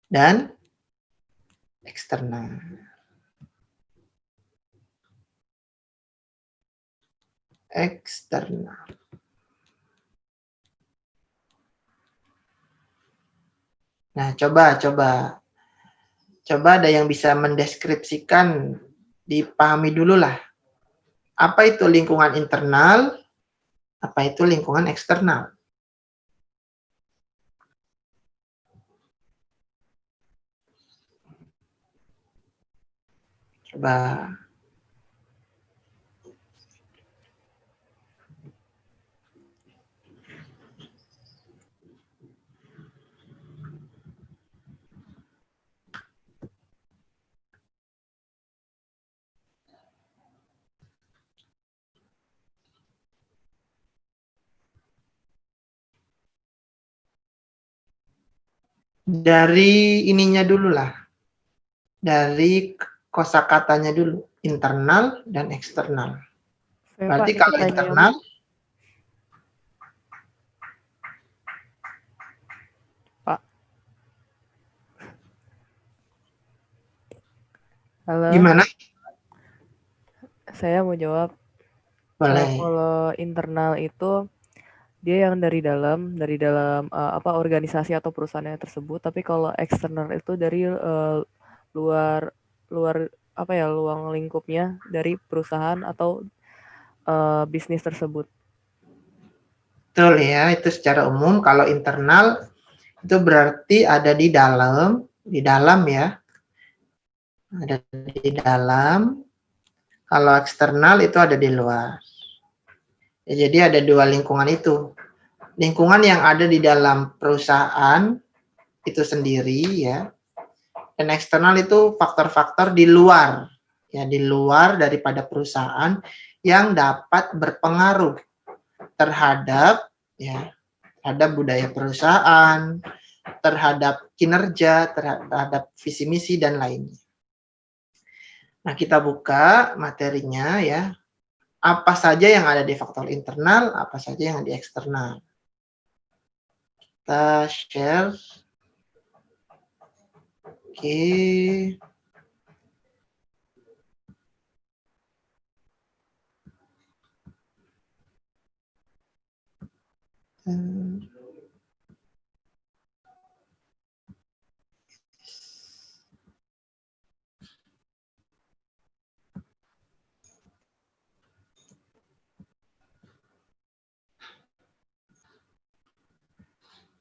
dan eksternal. Eksternal. Nah, coba ada yang bisa mendeskripsikan, dipahami dulu lah. Apa itu lingkungan internal? Apa itu lingkungan eksternal? Coba. Dari ininya dulu lah. Dari kosakatanya dulu. Internal dan eksternal. Berarti Pak, kalau internal, Pak. Halo. Gimana? Saya mau jawab. Boleh. Kalau internal itu dia yang dari dalam organisasi atau perusahaannya tersebut. Tapi kalau eksternal itu dari luar luang lingkupnya dari perusahaan atau bisnis tersebut. Betul ya, itu secara umum. Kalau internal itu berarti ada di dalam ya. Ada di dalam. Kalau eksternal itu ada di luar. Ya, jadi ada dua lingkungan itu. Lingkungan yang ada di dalam perusahaan itu sendiri ya. Dan eksternal itu faktor-faktor di luar. Ya, di luar daripada perusahaan yang dapat berpengaruh terhadap budaya perusahaan, terhadap kinerja, terhadap visi misi dan lainnya. Nah, kita buka materinya ya. Apa saja yang ada di faktor internal, apa saja yang ada di eksternal. Kita share. Oke.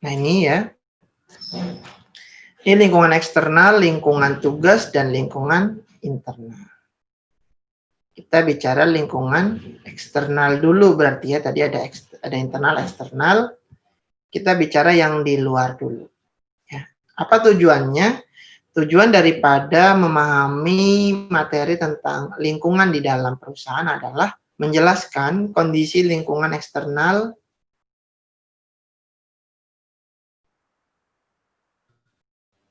Nah, ini ya. Ini lingkungan eksternal, lingkungan tugas, dan lingkungan internal. Kita bicara lingkungan eksternal dulu berarti ya. Tadi ada internal, eksternal. Kita bicara yang di luar dulu. Ya. Apa tujuannya? Tujuan daripada memahami materi tentang lingkungan di dalam perusahaan adalah menjelaskan kondisi lingkungan eksternal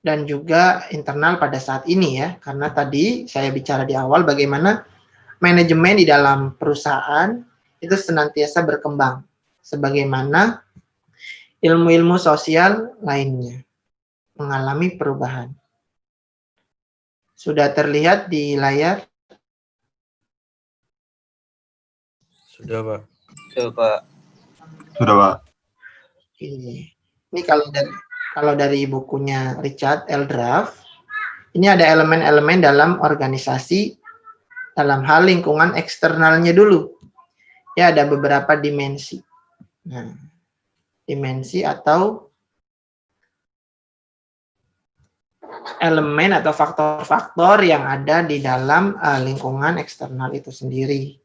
dan juga internal pada saat ini ya. Karena tadi saya bicara di awal bagaimana manajemen di dalam perusahaan itu senantiasa berkembang sebagaimana ilmu-ilmu sosial lainnya mengalami perubahan. Sudah terlihat di layar? Sudah, Pak. Sudah, Pak. Sudah, Pak. Ini kalau dari bukunya Richard L. Draft, ini ada elemen-elemen dalam organisasi dalam hal lingkungan eksternalnya dulu. Ya, ada beberapa dimensi. Nah, dimensi atau elemen atau faktor-faktor yang ada di dalam lingkungan eksternal itu sendiri.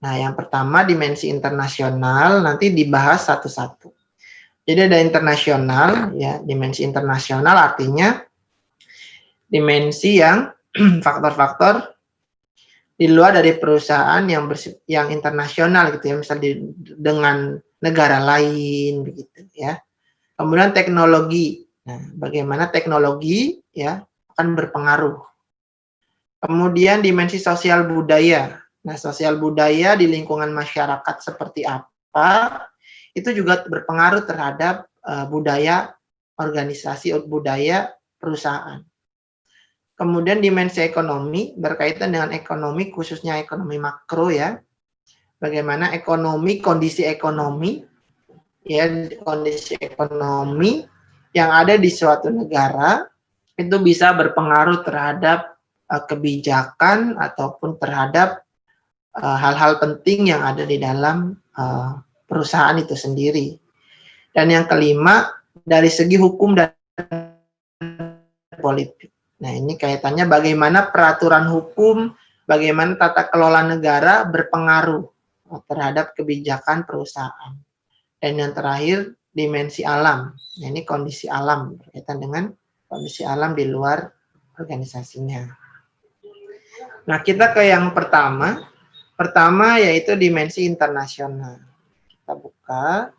Nah, yang pertama dimensi internasional nanti dibahas satu-satu. Jadi ada internasional, ya, dimensi internasional artinya dimensi yang faktor-faktor di luar dari perusahaan yang internasional gitu ya, misalnya dengan negara lain begitu ya. Kemudian teknologi. Nah, bagaimana teknologi ya akan berpengaruh. Kemudian dimensi sosial budaya. Nah, sosial budaya di lingkungan masyarakat seperti apa itu juga berpengaruh terhadap budaya organisasi, budaya perusahaan. Kemudian dimensi ekonomi berkaitan dengan ekonomi, khususnya ekonomi makro ya. Bagaimana ekonomi, kondisi ekonomi yang ada di suatu negara itu bisa berpengaruh terhadap kebijakan ataupun terhadap hal-hal penting yang ada di dalam perusahaan itu sendiri. Dan yang kelima, dari segi hukum dan politik. Nah, ini kaitannya bagaimana peraturan hukum, bagaimana tata kelola negara berpengaruh terhadap kebijakan perusahaan. Dan yang terakhir, dimensi alam. Nah, ini kondisi alam, berkaitan dengan kondisi alam di luar organisasinya. Nah, kita ke yang pertama. Pertama yaitu dimensi internasional. Kita buka.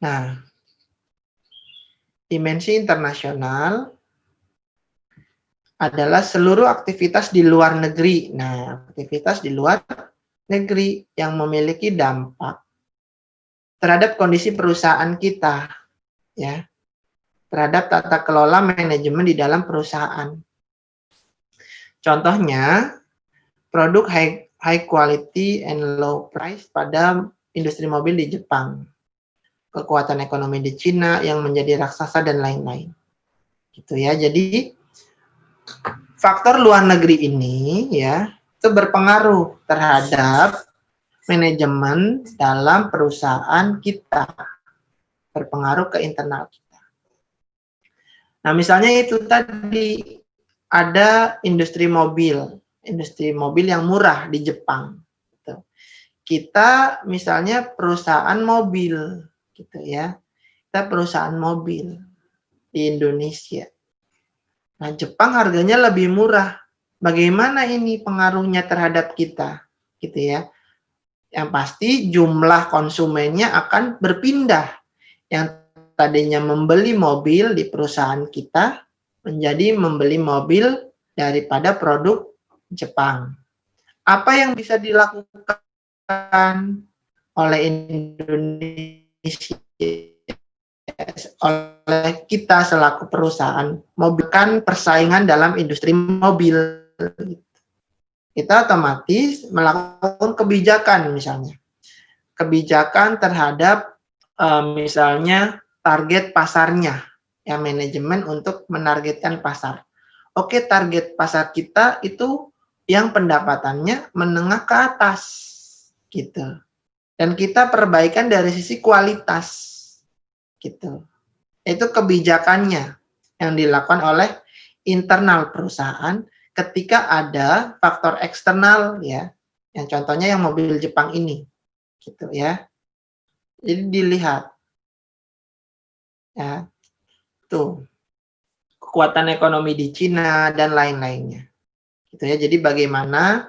Nah, dimensi internasional adalah seluruh aktivitas di luar negeri. Nah, aktivitas di luar negeri yang memiliki dampak terhadap kondisi perusahaan kita, ya, terhadap tata kelola manajemen di dalam perusahaan. Contohnya, produk high quality and low price pada industri mobil di Jepang, kekuatan ekonomi di Cina yang menjadi raksasa dan lain-lain. Gitu ya. Jadi faktor luar negeri ini ya itu berpengaruh terhadap manajemen dalam perusahaan kita, berpengaruh ke internal kita. Nah, misalnya itu tadi ada industri mobil yang murah di Jepang. Gitu. Kita misalnya perusahaan mobil, gitu ya. Kita perusahaan mobil di Indonesia. Nah, Jepang harganya lebih murah. Bagaimana ini pengaruhnya terhadap kita, gitu ya? Yang pasti jumlah konsumennya akan berpindah. Yang tadinya membeli mobil di perusahaan kita menjadi membeli mobil daripada produk Jepang. Apa yang bisa dilakukan oleh Indonesia, oleh kita selaku perusahaan, mobilkan persaingan dalam industri mobil? Kita otomatis melakukan kebijakan, misalnya kebijakan terhadap misalnya target pasarnya, ya, manajemen untuk menargetkan pasar. Oke, target pasar kita itu yang pendapatannya menengah ke atas, gitu. Dan kita perbaikan dari sisi kualitas, gitu. Itu kebijakannya yang dilakukan oleh internal perusahaan ketika ada faktor eksternal, ya, yang contohnya yang mobil Jepang ini, gitu ya. Jadi dilihat, ya, tuh kekuatan ekonomi di Cina dan lain-lainnya, gitu ya. Jadi bagaimana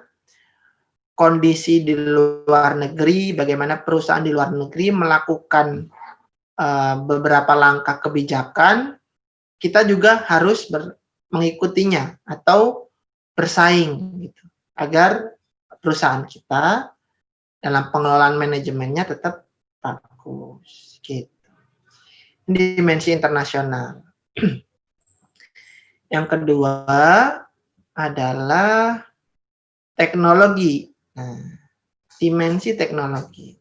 kondisi di luar negeri, bagaimana perusahaan di luar negeri melakukan beberapa langkah kebijakan, kita juga harus mengikutinya atau bersaing, gitu, agar perusahaan kita dalam pengelolaan manajemennya tetap bagus, gitu. Dimensi internasional. Yang kedua adalah teknologi. Nah, dimensi teknologi.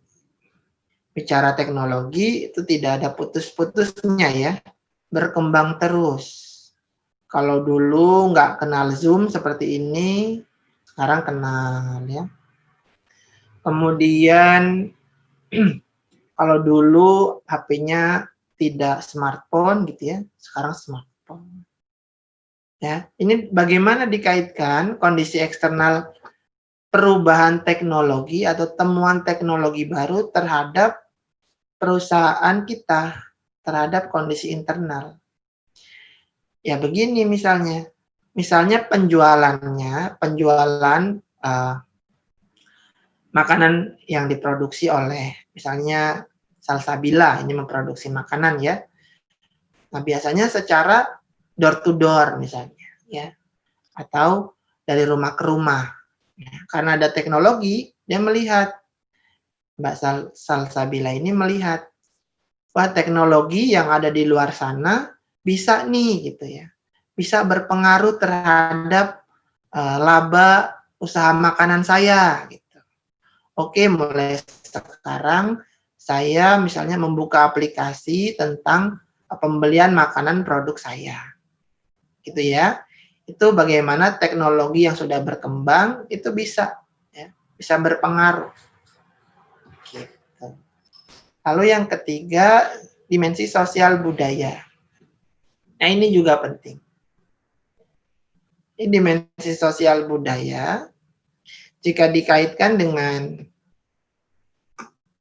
Bicara teknologi itu tidak ada putus-putusnya ya, berkembang terus. Kalau dulu nggak kenal Zoom seperti ini, sekarang kenal ya. Kemudian kalau dulu HP-nya tidak smartphone gitu ya, sekarang smartphone. Ya, ini bagaimana dikaitkan kondisi eksternal perubahan teknologi atau temuan teknologi baru terhadap perusahaan kita, terhadap kondisi internal. Ya begini misalnya penjualan makanan yang diproduksi oleh misalnya Salsabila, ini memproduksi makanan ya. Nah, biasanya secara door to door misalnya, ya, atau dari rumah ke rumah. Ya, karena ada teknologi, dia melihat, Mbak Salsabila ini melihat, wah teknologi yang ada di luar sana bisa nih gitu ya, bisa berpengaruh terhadap laba usaha makanan saya gitu. Oke, mulai sekarang saya misalnya membuka aplikasi tentang pembelian makanan produk saya. Gitu ya. Itu bagaimana teknologi yang sudah berkembang itu bisa ya, bisa berpengaruh. Gitu. Lalu yang ketiga, dimensi sosial budaya. Nah, ini juga penting. Ini dimensi sosial budaya jika dikaitkan dengan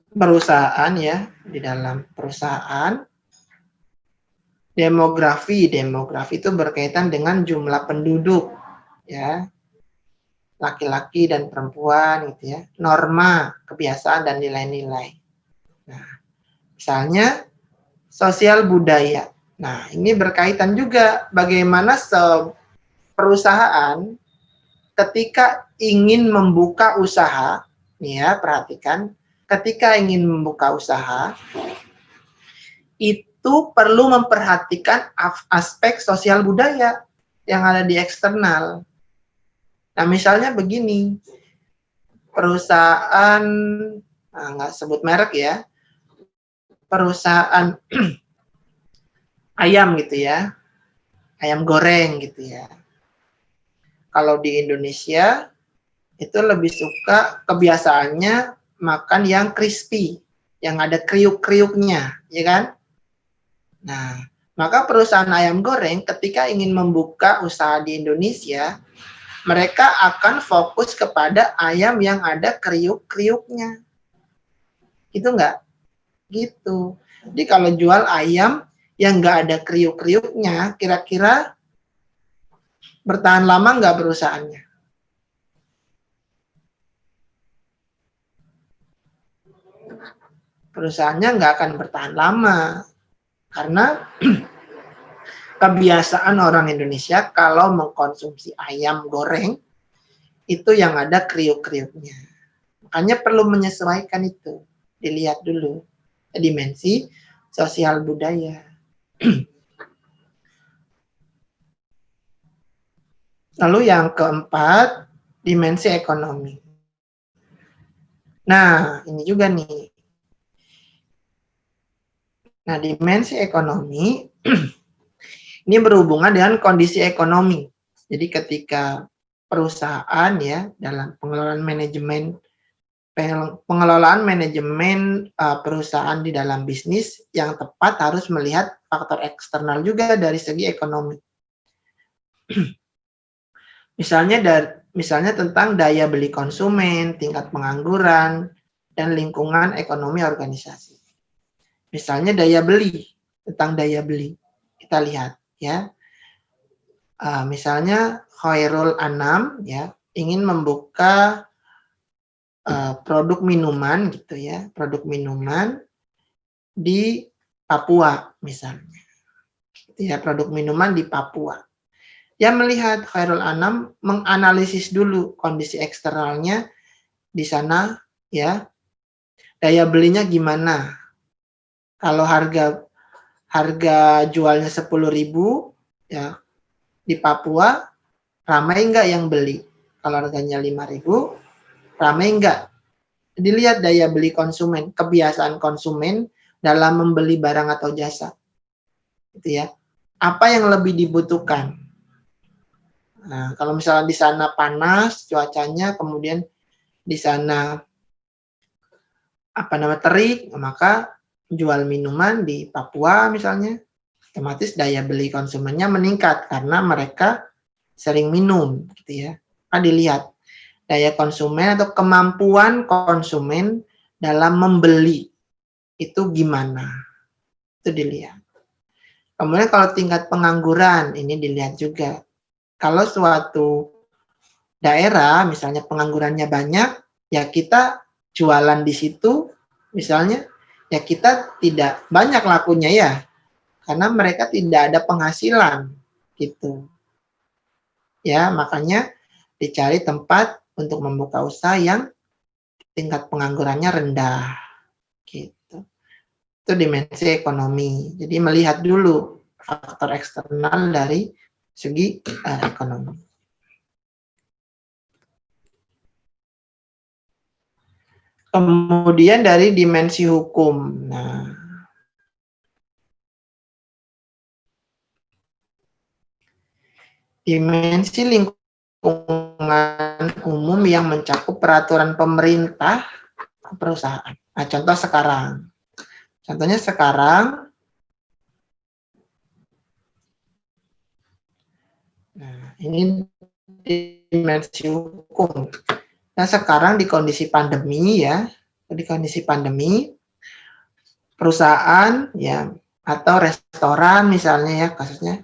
perusahaan ya, di dalam perusahaan demografi itu berkaitan dengan jumlah penduduk ya, laki-laki dan perempuan gitu ya, norma, kebiasaan dan nilai-nilai. Nah, misalnya sosial budaya. Nah, ini berkaitan juga bagaimana perusahaan ketika ingin membuka usaha, nih ya, perhatikan, ketika ingin membuka usaha itu perlu memperhatikan aspek sosial budaya yang ada di eksternal. Nah, misalnya begini, perusahaan, nggak sebut merek ya, perusahaan ayam gitu ya, ayam goreng gitu ya. Kalau di Indonesia itu lebih suka kebiasaannya makan yang crispy, yang ada kriuk-kriuknya, ya kan? Nah, maka perusahaan ayam goreng ketika ingin membuka usaha di Indonesia, mereka akan fokus kepada ayam yang ada kriuk-kriuknya. Gitu enggak? Gitu. Jadi kalau jual ayam yang enggak ada kriuk-kriuknya, kira-kira bertahan lama enggak perusahaannya? Perusahaannya enggak akan bertahan lama. Karena kebiasaan orang Indonesia kalau mengkonsumsi ayam goreng, itu yang ada kriuk-kriuknya. Makanya perlu menyesuaikan itu. Dilihat dulu dimensi sosial budaya. Lalu yang keempat, dimensi ekonomi. Nah, ini juga nih. Nah, dimensi ekonomi ini berhubungan dengan kondisi ekonomi. Jadi ketika perusahaan ya dalam pengelolaan manajemen perusahaan di dalam bisnis yang tepat harus melihat faktor eksternal juga dari segi ekonomi. Misalnya tentang daya beli konsumen, tingkat pengangguran, dan lingkungan ekonomi organisasi. Misalnya daya beli, tentang daya beli. Kita lihat ya. Misalnya Khairul Anam ya ingin membuka produk minuman gitu ya, produk minuman di Papua misalnya. Gitu ya, produk minuman di Papua. Dia melihat Khairul Anam menganalisis dulu kondisi eksternalnya di sana ya. Daya belinya gimana? Kalau harga jualnya 10.000 ya di Papua, ramai enggak yang beli? Kalau harganya 5.000, ramai enggak? Dilihat daya beli konsumen, kebiasaan konsumen dalam membeli barang atau jasa. Gitu ya. Apa yang lebih dibutuhkan? Nah, kalau misalnya di sana panas cuacanya, kemudian di sana terik, maka jual minuman di Papua misalnya, otomatis daya beli konsumennya meningkat karena mereka sering minum, gitu ya. Dilihat daya konsumen atau kemampuan konsumen dalam membeli itu gimana, itu dilihat. Kemudian kalau tingkat pengangguran ini dilihat juga. Kalau suatu daerah misalnya penganggurannya banyak, ya kita jualan di situ misalnya, ya kita tidak banyak lakunya ya, karena mereka tidak ada penghasilan gitu. Ya, makanya dicari tempat untuk membuka usaha yang tingkat penganggurannya rendah gitu. Itu dimensi ekonomi. Jadi melihat dulu faktor eksternal dari segi ekonomi. Kemudian dari dimensi hukum. Nah, dimensi lingkungan umum yang mencakup peraturan pemerintah perusahaan. Nah, contoh sekarang. Contohnya sekarang, nah ini dimensi hukum. Nah, sekarang di kondisi pandemi ya, di kondisi pandemi, perusahaan ya atau restoran misalnya ya kasusnya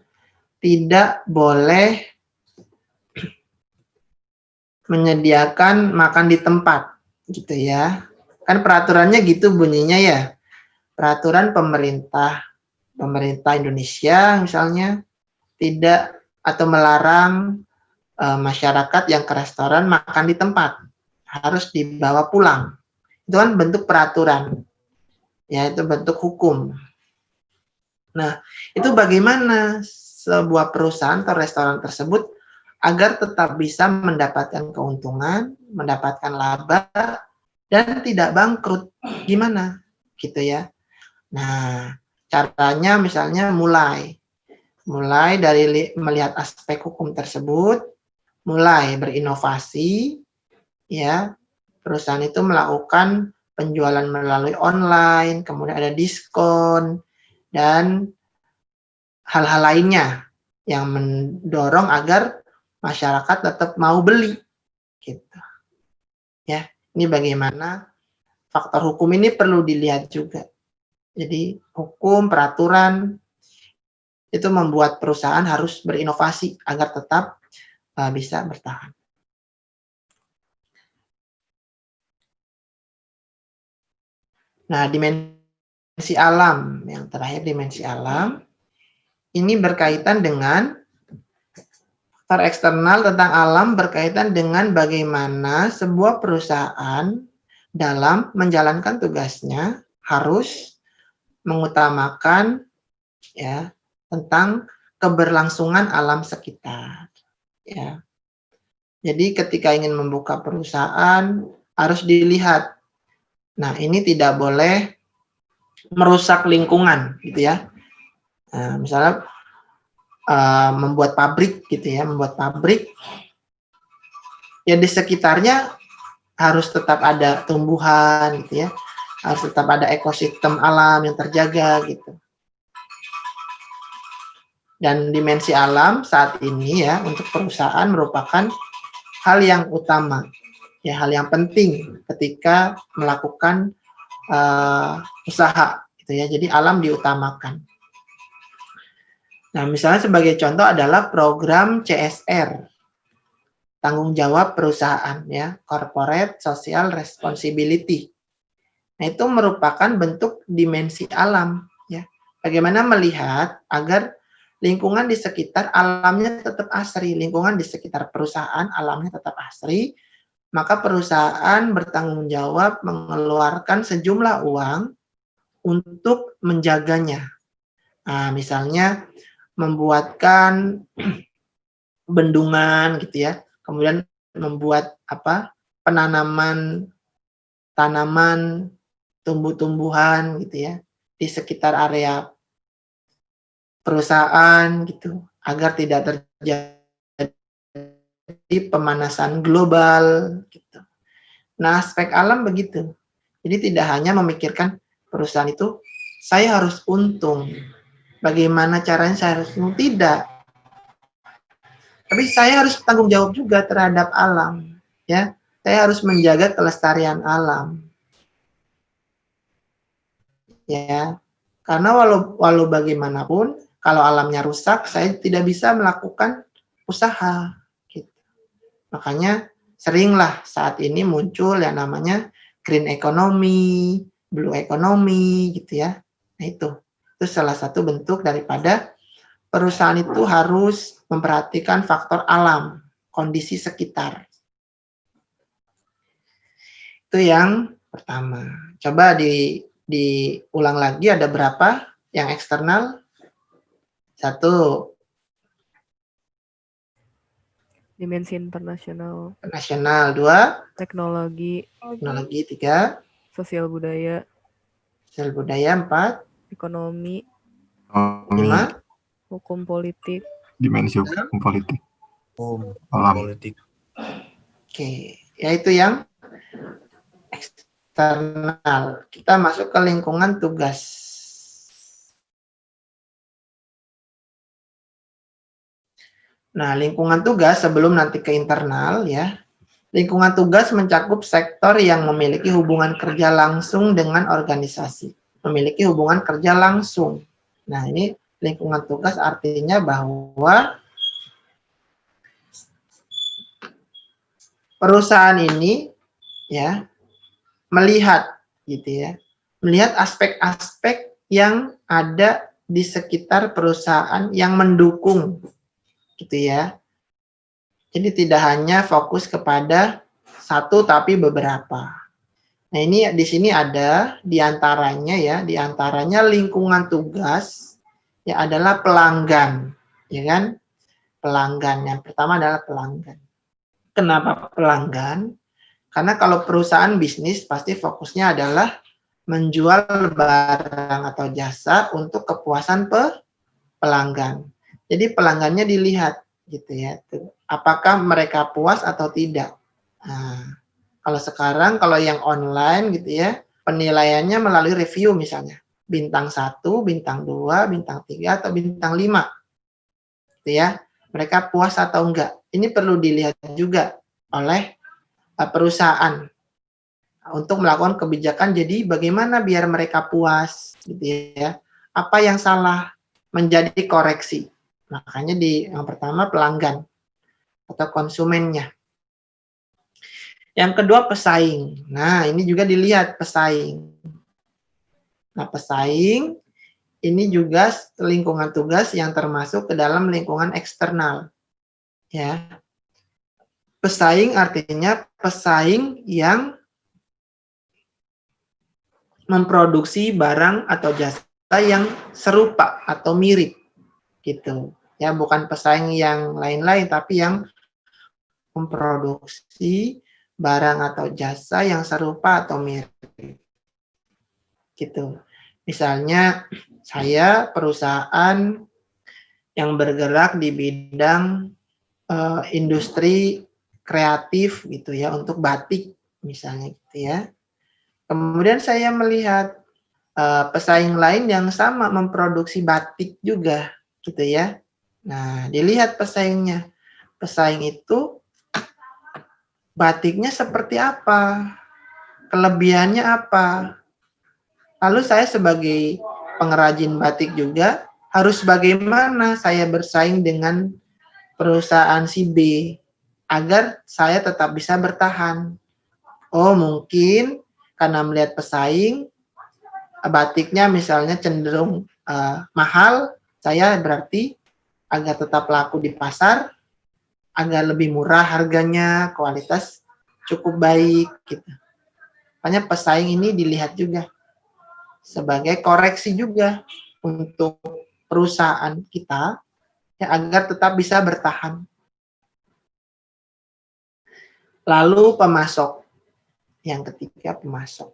tidak boleh menyediakan makan di tempat gitu ya. Kan peraturannya gitu bunyinya ya. Peraturan pemerintah Indonesia misalnya tidak atau melarang masyarakat yang ke restoran makan di tempat, harus dibawa pulang. Itu kan bentuk peraturan, ya itu bentuk hukum. Nah, itu bagaimana sebuah perusahaan atau restoran tersebut agar tetap bisa mendapatkan keuntungan, mendapatkan laba, dan tidak bangkrut. Gimana? Gitu ya. Nah, caranya misalnya mulai dari melihat aspek hukum tersebut, mulai berinovasi, ya perusahaan itu melakukan penjualan melalui online, kemudian ada diskon dan hal-hal lainnya yang mendorong agar masyarakat tetap mau beli, gitu. Ya, ini bagaimana faktor hukum ini perlu dilihat juga. Jadi hukum, peraturan itu membuat perusahaan harus berinovasi agar tetap bisa bertahan. Nah, dimensi alam, yang terakhir dimensi alam, ini berkaitan dengan faktor eksternal tentang alam berkaitan dengan bagaimana sebuah perusahaan dalam menjalankan tugasnya harus mengutamakan ya tentang keberlangsungan alam sekitar. Ya. Jadi ketika ingin membuka perusahaan harus dilihat. Nah, ini tidak boleh merusak lingkungan, gitu ya. Nah, misalnya membuat pabrik, gitu ya, membuat pabrik, ya di sekitarnya harus tetap ada tumbuhan, gitu ya, harus tetap ada ekosistem alam yang terjaga, gitu. Dan dimensi alam saat ini ya untuk perusahaan merupakan hal yang utama, ya hal yang penting ketika melakukan usaha, gitu ya. Jadi alam diutamakan. Nah, misalnya sebagai contoh adalah program CSR, tanggung jawab perusahaan, ya, Corporate Social Responsibility. Nah, itu merupakan bentuk dimensi alam, ya. Bagaimana melihat agar lingkungan di sekitar alamnya tetap asri, lingkungan di sekitar perusahaan alamnya tetap asri, maka perusahaan bertanggung jawab mengeluarkan sejumlah uang untuk menjaganya. Nah, misalnya membuatkan bendungan gitu ya, kemudian membuat penanaman tanaman, tumbuh-tumbuhan gitu ya di sekitar area perusahaan gitu agar tidak terjadi pemanasan global gitu. Nah, aspek alam begitu. Jadi tidak hanya memikirkan perusahaan itu saya harus untung. Bagaimana caranya saya harus untung? Tidak. Tapi saya harus tanggung jawab juga terhadap alam, ya. Saya harus menjaga kelestarian alam. Ya. Karena walau bagaimanapun kalau alamnya rusak, saya tidak bisa melakukan usaha gitu. Makanya seringlah saat ini muncul yang namanya green economy, blue economy gitu ya. Nah, itu Itu salah satu bentuk daripada perusahaan itu harus memperhatikan faktor alam, kondisi sekitar. Itu yang pertama. Coba diulang lagi, ada berapa yang eksternal? 1, Dimensi internasional, nasional. 2, teknologi, teknologi. 3, sosial budaya, sosial budaya. 4, ekonomi, 5, hukum politik. Dimensi hukum politik. Alam. Politik. Oke, yaitu yang eksternal. Kita masuk ke lingkungan tugas. Nah, lingkungan tugas sebelum nanti ke internal ya. Lingkungan tugas mencakup sektor yang memiliki hubungan kerja langsung dengan organisasi. Memiliki hubungan kerja langsung. Nah, ini lingkungan tugas artinya bahwa perusahaan ini ya melihat gitu ya. Melihat aspek-aspek yang ada di sekitar perusahaan yang mendukung gitu ya. Jadi tidak hanya fokus kepada satu tapi beberapa. Nah, ini di sini ada diantaranya ya, diantaranya lingkungan tugas ya adalah pelanggan, ya kan? Pelanggan yang pertama adalah pelanggan. Kenapa pelanggan? Karena kalau perusahaan bisnis pasti fokusnya adalah menjual barang atau jasa untuk kepuasan pelanggan. Jadi pelanggannya dilihat gitu ya. Apakah mereka puas atau tidak. Nah, kalau sekarang kalau yang online gitu ya, penilaiannya melalui review misalnya. Bintang 1, bintang 2, bintang 3 atau bintang 5. Gitu ya. Mereka puas atau enggak. Ini perlu dilihat juga oleh perusahaan untuk melakukan kebijakan. Jadi bagaimana biar mereka puas gitu ya. Apa yang salah menjadi koreksi. Makanya yang pertama pelanggan atau konsumennya. Yang kedua pesaing. Nah, ini juga dilihat pesaing. Nah, pesaing ini juga lingkungan tugas yang termasuk ke dalam lingkungan eksternal. Ya. Pesaing artinya pesaing yang memproduksi barang atau jasa yang serupa atau mirip gitu. Ya, bukan pesaing yang lain-lain tapi yang memproduksi barang atau jasa yang serupa atau mirip. Gitu. Misalnya saya perusahaan yang bergerak di bidang industri kreatif gitu ya untuk batik misalnya gitu ya. Kemudian saya melihat pesaing lain yang sama memproduksi batik juga gitu ya. Nah, dilihat pesaingnya. Pesaing itu batiknya seperti apa? Kelebihannya apa? Lalu saya sebagai pengrajin batik juga harus bagaimana saya bersaing dengan perusahaan si B agar saya tetap bisa bertahan. Oh, mungkin karena melihat pesaing batiknya misalnya cenderung mahal, saya berarti agar tetap laku di pasar, agar lebih murah harganya, kualitas cukup baik gitu. Makanya pesaing ini dilihat juga sebagai koreksi juga untuk perusahaan kita ya, agar tetap bisa bertahan. Lalu pemasok. Yang ketiga pemasok.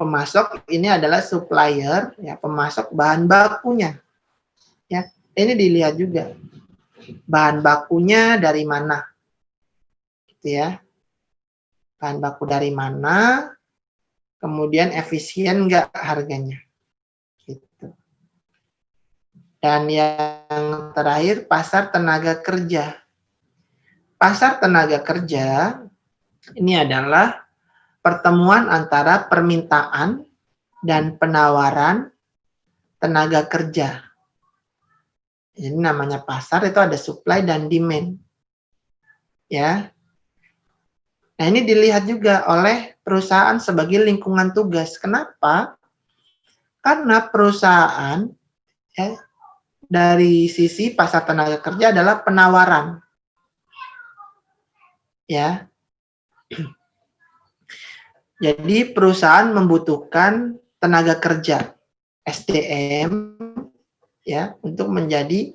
Pemasok ini adalah supplier, ya, pemasok bahan bakunya. Ya, ini dilihat juga. Bahan bakunya dari mana? Gitu ya. Bahan baku dari mana? Kemudian efisien enggak harganya? Gitu. Dan yang terakhir pasar tenaga kerja. Pasar tenaga kerja ini adalah pertemuan antara permintaan dan penawaran tenaga kerja. Jadi namanya pasar itu ada supply dan demand. Ya. Nah, ini dilihat juga oleh perusahaan sebagai lingkungan tugas. Kenapa? Karena perusahaan ya, dari sisi pasar tenaga kerja adalah penawaran. Ya. Jadi perusahaan membutuhkan tenaga kerja SDM ya untuk menjadi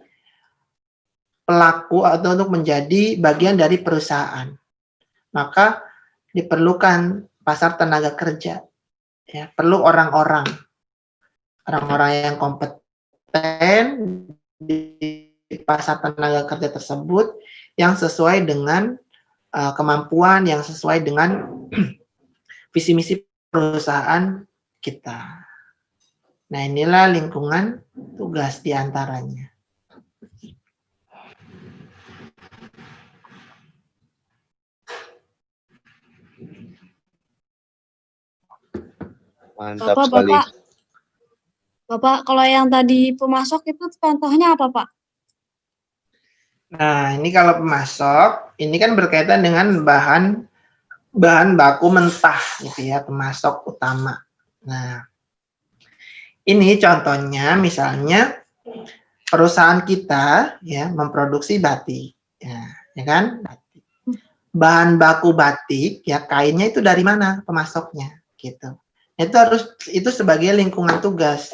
pelaku atau untuk menjadi bagian dari perusahaan. Maka diperlukan pasar tenaga kerja. Ya, perlu orang-orang yang kompeten di pasar tenaga kerja tersebut yang sesuai dengan kemampuan, yang sesuai dengan visi misi perusahaan kita. Nah, inilah lingkungan tugas diantaranya. Mantap sekali. Bapak, kalau yang tadi pemasok itu contohnya apa, Pak? Nah, ini kalau pemasok, ini kan berkaitan dengan bahan baku mentah gitu ya, pemasok utama. Nah, ini contohnya misalnya perusahaan kita ya memproduksi batik. Ya kan? Batik. Bahan baku batik ya kainnya itu dari mana pemasoknya gitu. Itu sebagai lingkungan tugas.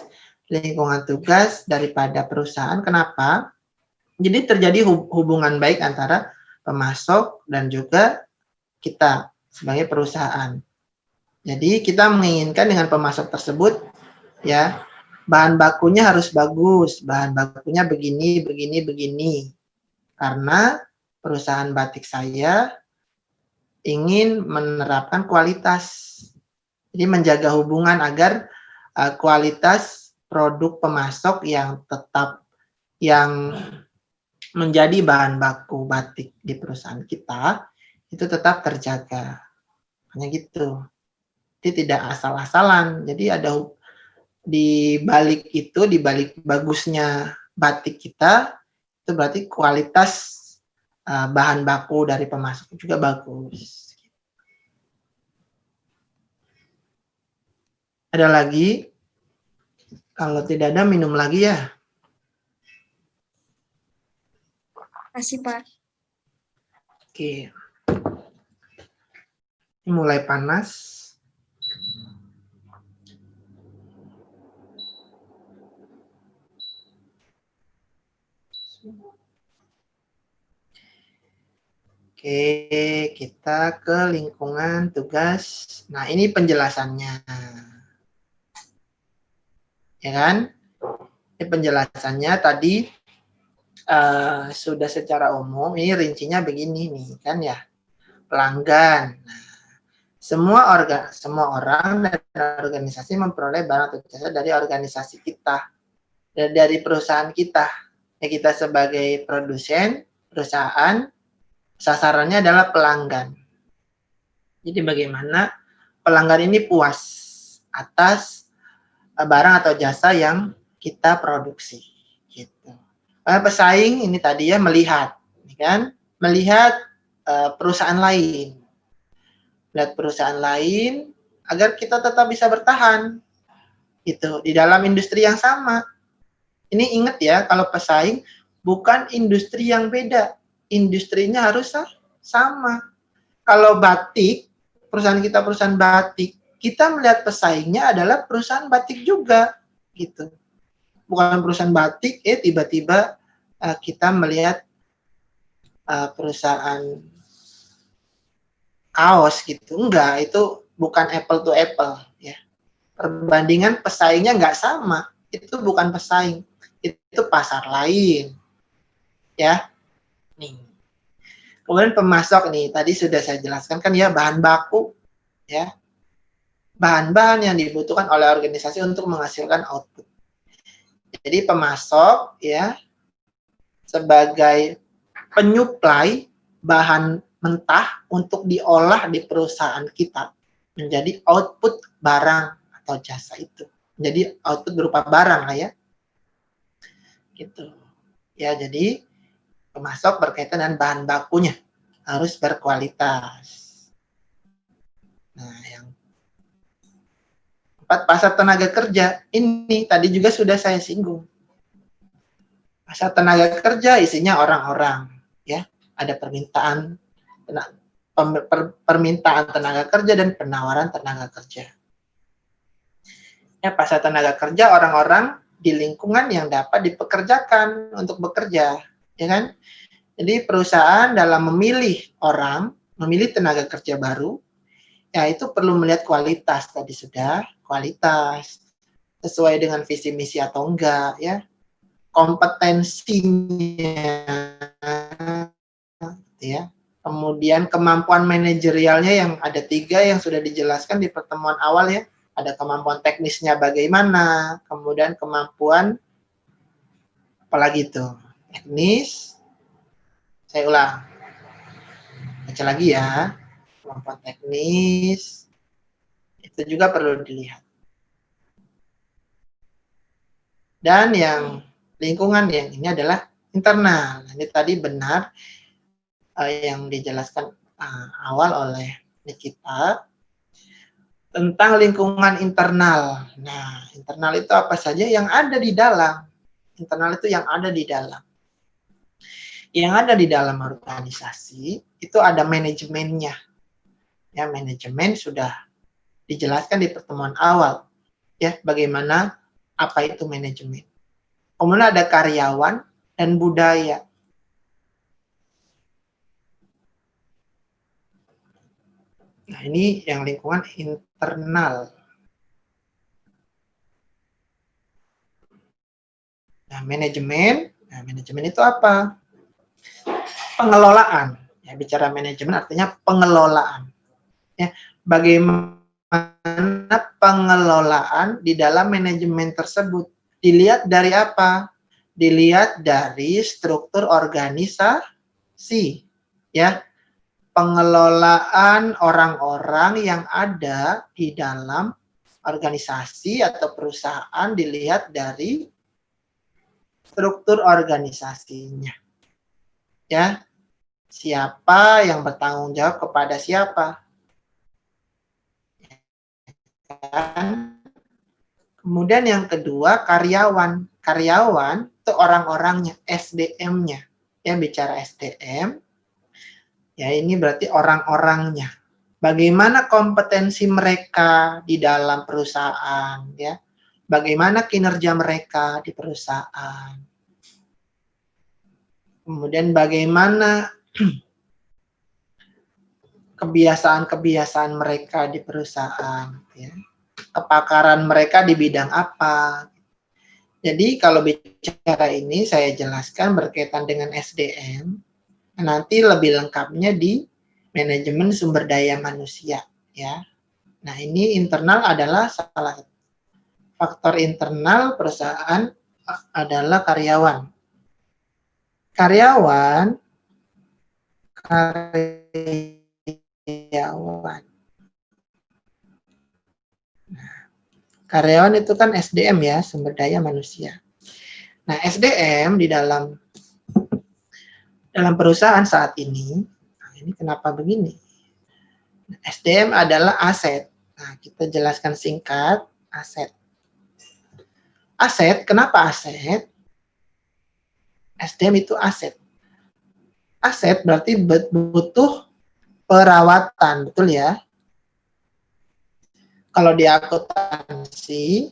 Lingkungan tugas daripada perusahaan. Kenapa? Jadi terjadi hubungan baik antara pemasok dan juga kita sebagai perusahaan. Jadi kita menginginkan dengan pemasok tersebut ya bahan bakunya harus bagus, bahan bakunya begini, begini, begini. Karena perusahaan batik saya ingin menerapkan kualitas. Jadi menjaga hubungan agar kualitas produk pemasok yang tetap yang menjadi bahan baku batik di perusahaan kita itu tetap terjaga. Hanya gitu. Jadi tidak asal-asalan. Jadi ada di balik itu, di balik bagusnya batik kita, itu berarti kualitas bahan baku dari pemasok juga bagus. Ada lagi? Kalau tidak ada, minum lagi ya. Kasih, Pak. Oke. Ini mulai panas. Oke, kita ke lingkungan tugas. Nah, ini penjelasannya. Ya kan? Ini penjelasannya tadi sudah secara umum, ini rincinya begini nih, kan ya. Pelanggan. Nah, semua orang dan organisasi memperoleh barang atau jasa dari organisasi kita, dari perusahaan kita. Ya, kita sebagai produsen, perusahaan, sasarannya adalah pelanggan. Jadi bagaimana pelanggan ini puas atas barang atau jasa yang kita produksi. Gitu. Pesaing ini tadi ya melihat perusahaan lain. Melihat perusahaan lain agar kita tetap bisa bertahan. Gitu, di dalam industri yang sama. Ini ingat ya, kalau pesaing bukan industri yang beda. Industrinya harus sama. Kalau batik, perusahaan kita perusahaan batik, kita melihat pesaingnya adalah perusahaan batik juga, gitu. Bukan perusahaan batik, tiba-tiba kita melihat perusahaan kaos gitu. Enggak, itu bukan apple to apple, ya. Perbandingan pesaingnya nggak sama, itu bukan pesaing, itu pasar lain, ya. Nih. Kemudian pemasok nih, tadi sudah saya jelaskan kan ya, bahan baku, ya. Bahan-bahan yang dibutuhkan oleh organisasi untuk menghasilkan output. Jadi pemasok ya sebagai penyuplai bahan mentah untuk diolah di perusahaan kita menjadi output barang atau jasa itu. Jadi output berupa barang lah ya. Gitu. Ya, jadi pemasok berkaitan dengan bahan bakunya harus berkualitas. Nah, yang pasar tenaga kerja ini tadi juga sudah saya singgung. Pasar tenaga kerja isinya orang-orang, ya. Ada permintaan tenaga kerja dan penawaran tenaga kerja. Ya, pasar tenaga kerja orang-orang di lingkungan yang dapat dipekerjakan untuk bekerja, ya kan? Jadi perusahaan dalam memilih orang, memilih tenaga kerja baru, ya itu perlu melihat kualitas tadi sudah, kualitas sesuai dengan visi misi atau enggak, ya, kompetensinya, ya, kemudian kemampuan manajerialnya yang ada 3 yang sudah dijelaskan di pertemuan awal, ya, ada kemampuan teknisnya bagaimana, kemudian kemampuan apalagi itu teknis, saya ulang, baca lagi ya, kemampuan teknis itu juga perlu dilihat. Dan yang lingkungan yang ini adalah internal. Ini tadi benar yang dijelaskan awal oleh Nikita tentang lingkungan internal. Nah, internal itu apa saja yang ada di dalam. Internal itu yang ada di dalam. Yang ada di dalam organisasi itu ada manajemennya. Ya, manajemen sudah dijelaskan di pertemuan awal. Ya, bagaimana apa itu manajemen. Kemudian ada karyawan dan budaya. Nah, ini yang lingkungan internal. Nah, manajemen itu apa? Pengelolaan. Ya, bicara manajemen artinya pengelolaan. Ya, bagaimana pengelolaan di dalam manajemen tersebut? Dilihat dari apa? Dilihat dari struktur organisasi. Ya, pengelolaan orang-orang yang ada di dalam organisasi atau perusahaan dilihat dari struktur organisasinya. Ya, siapa yang bertanggung jawab kepada siapa? Kemudian yang kedua, karyawan. Karyawan itu orang-orangnya, SDM-nya. Ya, bicara SDM, ya ini berarti orang-orangnya. Bagaimana kompetensi mereka di dalam perusahaan, ya? Bagaimana kinerja mereka di perusahaan. Kemudian bagaimana kebiasaan-kebiasaan mereka di perusahaan, ya. Kepakaran mereka di bidang apa. Jadi kalau bicara ini saya jelaskan berkaitan dengan SDM, nanti lebih lengkapnya di manajemen sumber daya manusia, ya. Nah, ini internal adalah salah satu faktor internal perusahaan adalah karyawan. Karyawan Karyawan itu kan SDM ya, sumber daya manusia. Nah, SDM di dalam perusahaan saat ini, nah ini kenapa begini? SDM adalah aset. Nah, kita jelaskan singkat, aset. Aset, kenapa aset? SDM itu aset. Aset berarti butuh perawatan, betul ya? Kalau di akuntansi,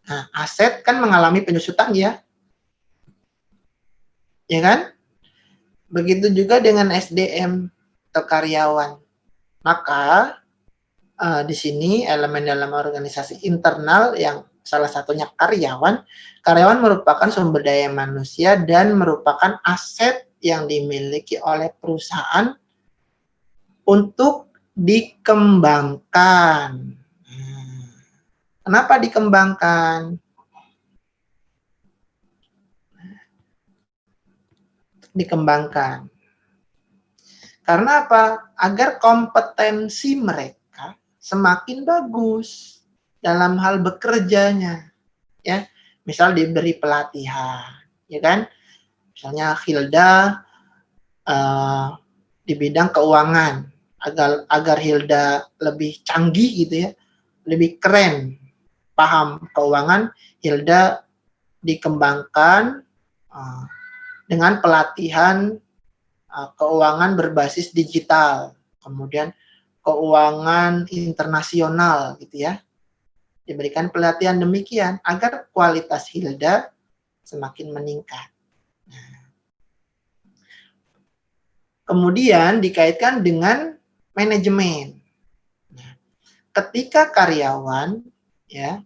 nah, aset kan mengalami penyusutan ya. Ya kan? Begitu juga dengan SDM atau karyawan. Maka di sini elemen dalam organisasi internal yang salah satunya karyawan. Karyawan merupakan sumber daya manusia dan merupakan aset yang dimiliki oleh perusahaan untuk dikembangkan. Kenapa dikembangkan? Dikembangkan. Karena apa? Agar kompetensi mereka semakin bagus dalam hal bekerjanya. Ya, misal diberi pelatihan, ya kan? Misalnya Hilda di bidang keuangan, agar Hilda lebih canggih gitu ya, lebih keren paham keuangan Hilda dikembangkan dengan pelatihan keuangan berbasis digital, kemudian keuangan internasional gitu ya. Diberikan pelatihan demikian agar kualitas Hilda semakin meningkat. Kemudian dikaitkan dengan manajemen. Ketika karyawan ya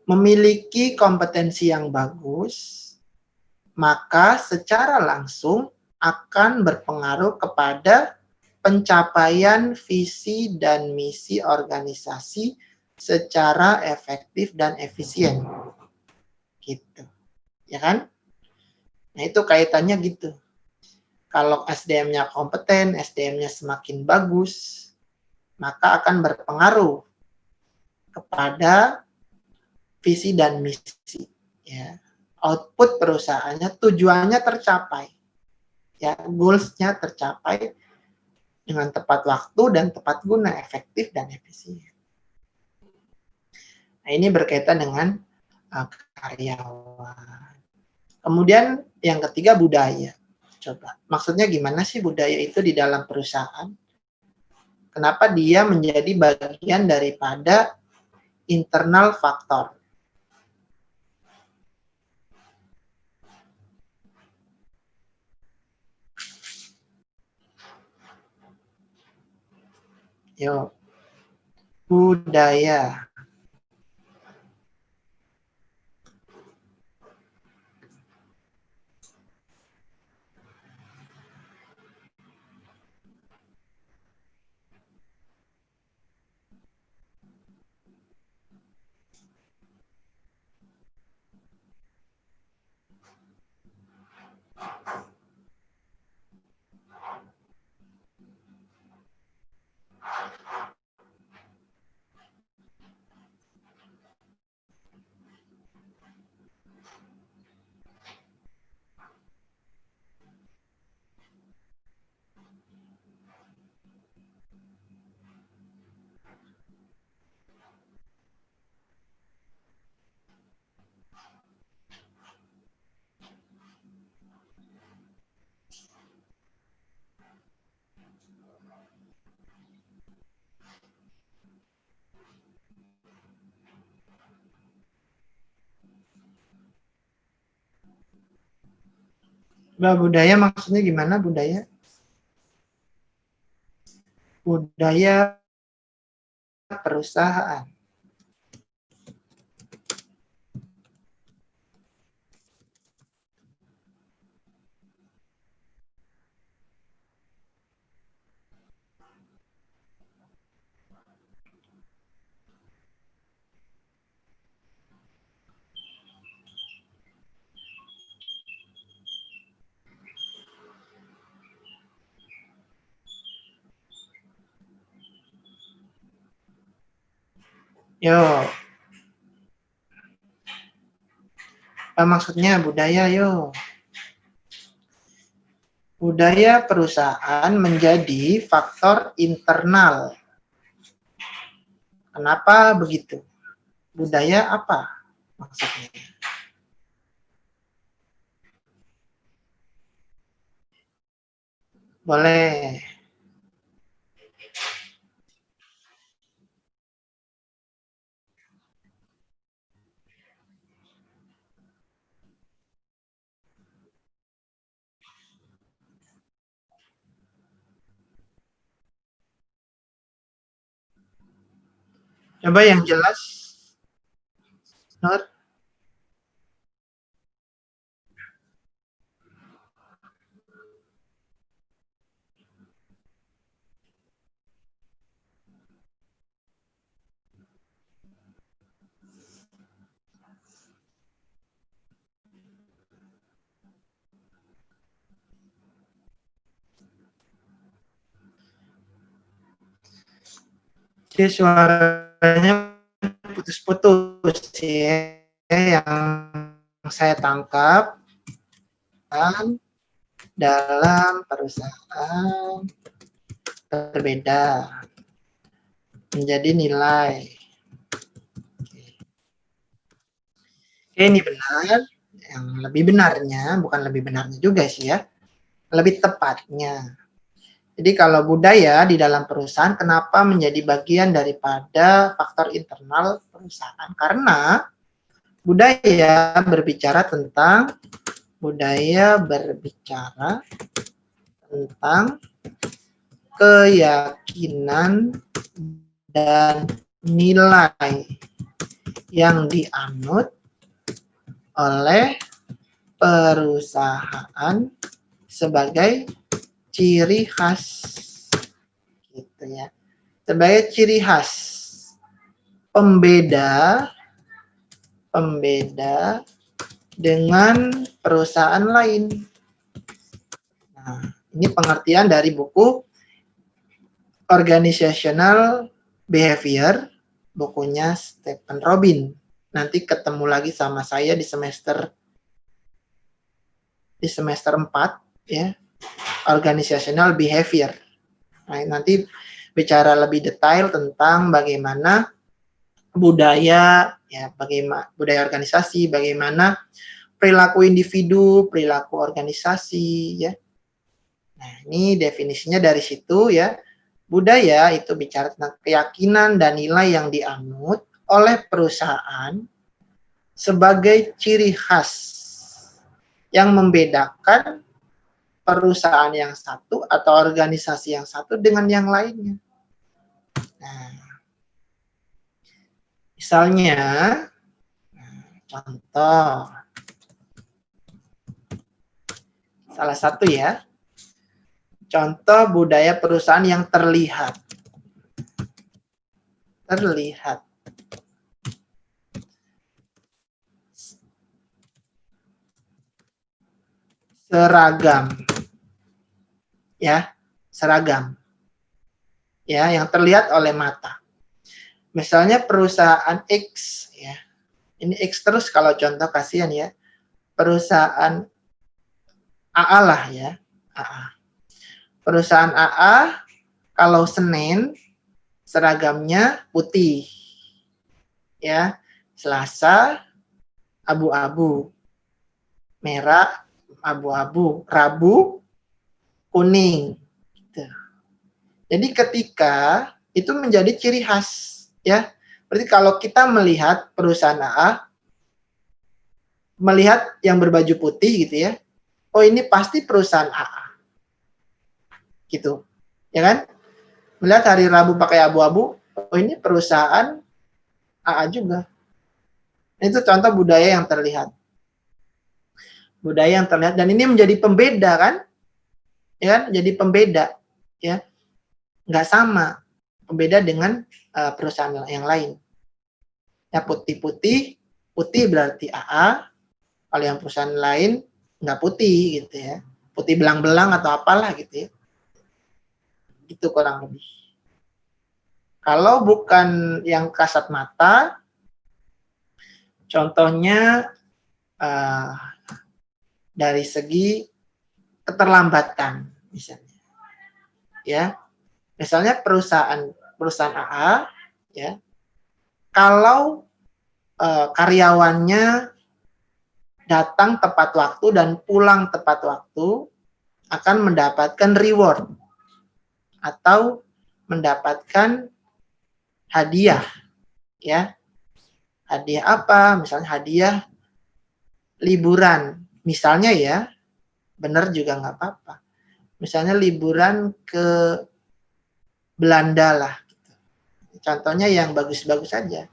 memiliki kompetensi yang bagus, maka secara langsung akan berpengaruh kepada pencapaian visi dan misi organisasi secara efektif dan efisien. Gitu. Ya kan? Nah, itu kaitannya gitu. Kalau SDM-nya kompeten, SDM-nya semakin bagus, maka akan berpengaruh kepada visi dan misi. Ya. Output perusahaannya, tujuannya tercapai. Ya, goals-nya tercapai dengan tepat waktu dan tepat guna, efektif dan efisien. Nah, ini berkaitan dengan karyawan. Kemudian yang ketiga budaya. Coba, maksudnya gimana sih budaya itu di dalam perusahaan? Kenapa dia menjadi bagian daripada internal faktor? Yuk, budaya. Budaya maksudnya gimana budaya? Budaya perusahaan. Yo. Apa maksudnya budaya yo? Budaya perusahaan menjadi faktor internal. Kenapa begitu? Budaya apa maksudnya? Boleh. Coba yang jelas, Nur. Jadi suaranya putus-putus ya, yang saya tangkap kan dalam perusahaan berbeda menjadi nilai. Oke, ini benar. Yang lebih benarnya, bukan lebih benarnya juga sih ya, lebih tepatnya. Jadi kalau budaya di dalam perusahaan kenapa menjadi bagian daripada faktor internal perusahaan? Karena budaya berbicara tentang keyakinan dan nilai yang dianut oleh perusahaan sebagai ciri khas, gitu ya. Sebagai ciri khas pembeda dengan perusahaan lain. Nah, ini pengertian dari buku Organizational Behavior, bukunya Stephen Robin. Nanti ketemu lagi sama saya di semester 4 ya. Organizational Behavior. Nah, nanti bicara lebih detail tentang bagaimana budaya ya, bagaimana budaya organisasi, bagaimana perilaku individu, perilaku organisasi ya. Nah, ini definisinya dari situ ya. Budaya itu bicara tentang keyakinan dan nilai yang dianut oleh perusahaan sebagai ciri khas yang membedakan perusahaan yang satu atau organisasi yang satu dengan yang lainnya. Nah, misalnya, contoh, salah satu ya, contoh budaya perusahaan yang terlihat. Seragam. Ya, seragam. Ya, yang terlihat oleh mata. Misalnya perusahaan X ya. Ini X terus kalau contoh kasihan ya. Perusahaan AA lah ya. AA. Perusahaan AA kalau Senin seragamnya putih. Ya. Selasa abu-abu. Merah abu-abu. Rabu kuning. Gitu. Jadi ketika itu menjadi ciri khas ya. Berarti kalau kita melihat perusahaan AA, melihat yang berbaju putih gitu ya, oh ini pasti perusahaan AA. Gitu. Ya kan? Melihat hari Rabu pakai abu-abu, oh ini perusahaan AA juga. Itu contoh budaya yang terlihat. Budaya yang terlihat dan ini menjadi pembeda kan? Ya kan? Jadi pembeda ya. Nggak sama pembeda dengan perusahaan yang lain. Ya putih berarti AA, kalau yang perusahaan lain nggak putih gitu ya. Putih belang-belang atau apalah gitu ya. Itu kurang lebih. Kalau bukan yang kasat mata, contohnya dari segi keterlambatan misalnya. Ya. Misalnya perusahaan AA ya. Kalau karyawannya datang tepat waktu dan pulang tepat waktu akan mendapatkan reward atau mendapatkan hadiah ya. Hadiah apa? Misalnya hadiah liburan. Misalnya ya, benar juga nggak apa-apa. Misalnya liburan ke Belanda lah. Contohnya yang bagus-bagus saja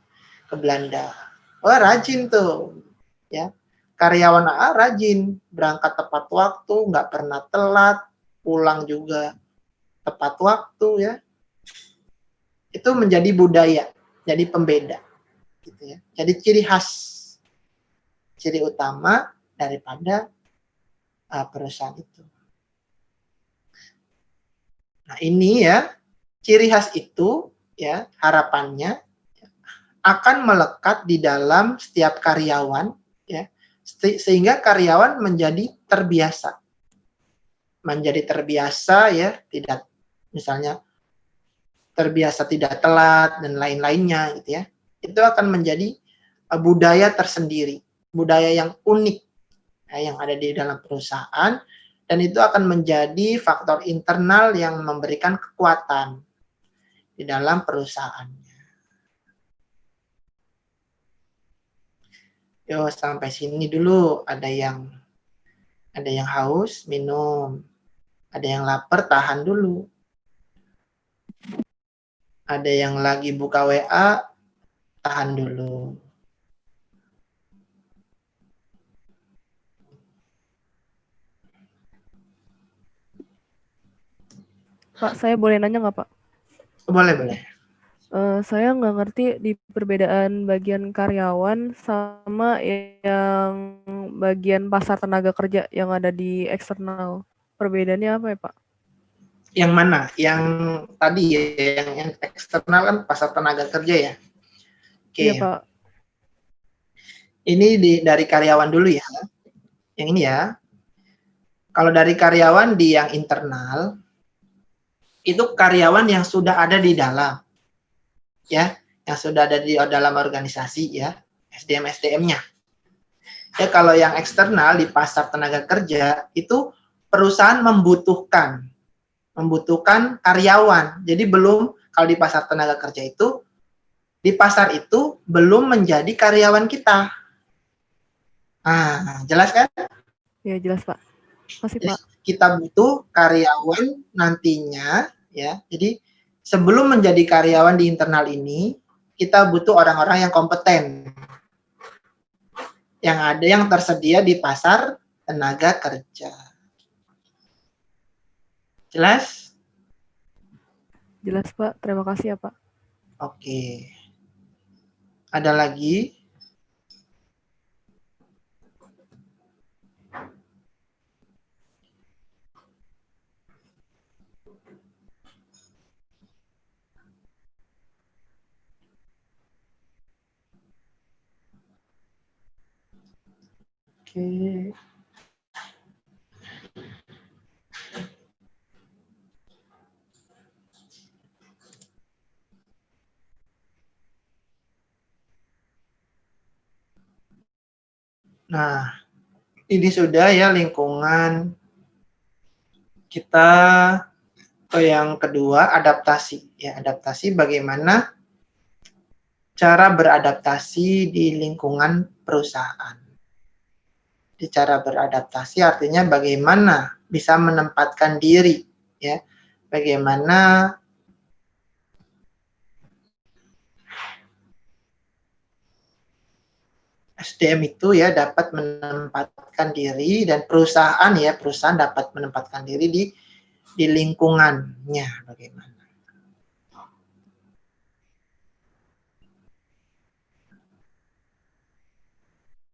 ke Belanda. Wah rajin tuh, ya. Karyawan AA rajin, berangkat tepat waktu, nggak pernah telat, pulang juga tepat waktu ya. Itu menjadi budaya, jadi pembeda, gitu ya. Jadi ciri khas, ciri utama daripada perusahaan itu. Nah ini ya, ciri khas itu ya harapannya akan melekat di dalam setiap karyawan ya sehingga karyawan menjadi terbiasa ya, tidak misalnya terbiasa tidak telat dan lain-lainnya gitu ya. Itu akan menjadi budaya tersendiri budaya yang unik yang ada di dalam perusahaan, dan itu akan menjadi faktor internal yang memberikan kekuatan di dalam perusahaannya. Yo, sampai sini dulu. Ada yang haus, minum. Ada yang lapar, tahan dulu. Ada yang lagi buka WA, tahan dulu. Pak, saya boleh nanya nggak, Pak? Boleh. Saya nggak ngerti di perbedaan bagian karyawan sama yang bagian pasar tenaga kerja yang ada di eksternal. Perbedaannya apa ya, Pak? Yang mana? Yang tadi ya, yang eksternal kan pasar tenaga kerja ya. Oke. Iya, Pak. Ini dari karyawan dulu ya. Yang ini ya. Kalau dari karyawan di yang internal, itu karyawan yang sudah ada di dalam. Ya, yang sudah ada di dalam organisasi ya, SDM-nya. Ya, kalau yang eksternal di pasar tenaga kerja, itu perusahaan membutuhkan karyawan. Jadi belum, kalau di pasar tenaga kerja itu, di pasar itu belum menjadi karyawan kita. Nah, jelas kan? Ya, jelas, Pak. Makasih, Pak. Kita butuh karyawan nantinya, ya. Jadi sebelum menjadi karyawan di internal ini, kita butuh orang-orang yang kompeten, yang ada yang tersedia di pasar tenaga kerja. Jelas? Jelas, Pak. Terima kasih ya, Pak. Oke. Ada lagi? Oke. Nah, ini sudah ya lingkungan kita. Ke yang kedua, adaptasi. Ya, adaptasi bagaimana cara beradaptasi di lingkungan perusahaan. Di cara beradaptasi artinya bagaimana bisa menempatkan diri, ya. Bagaimana SDM itu ya dapat menempatkan diri, dan perusahaan dapat menempatkan diri di lingkungannya bagaimana.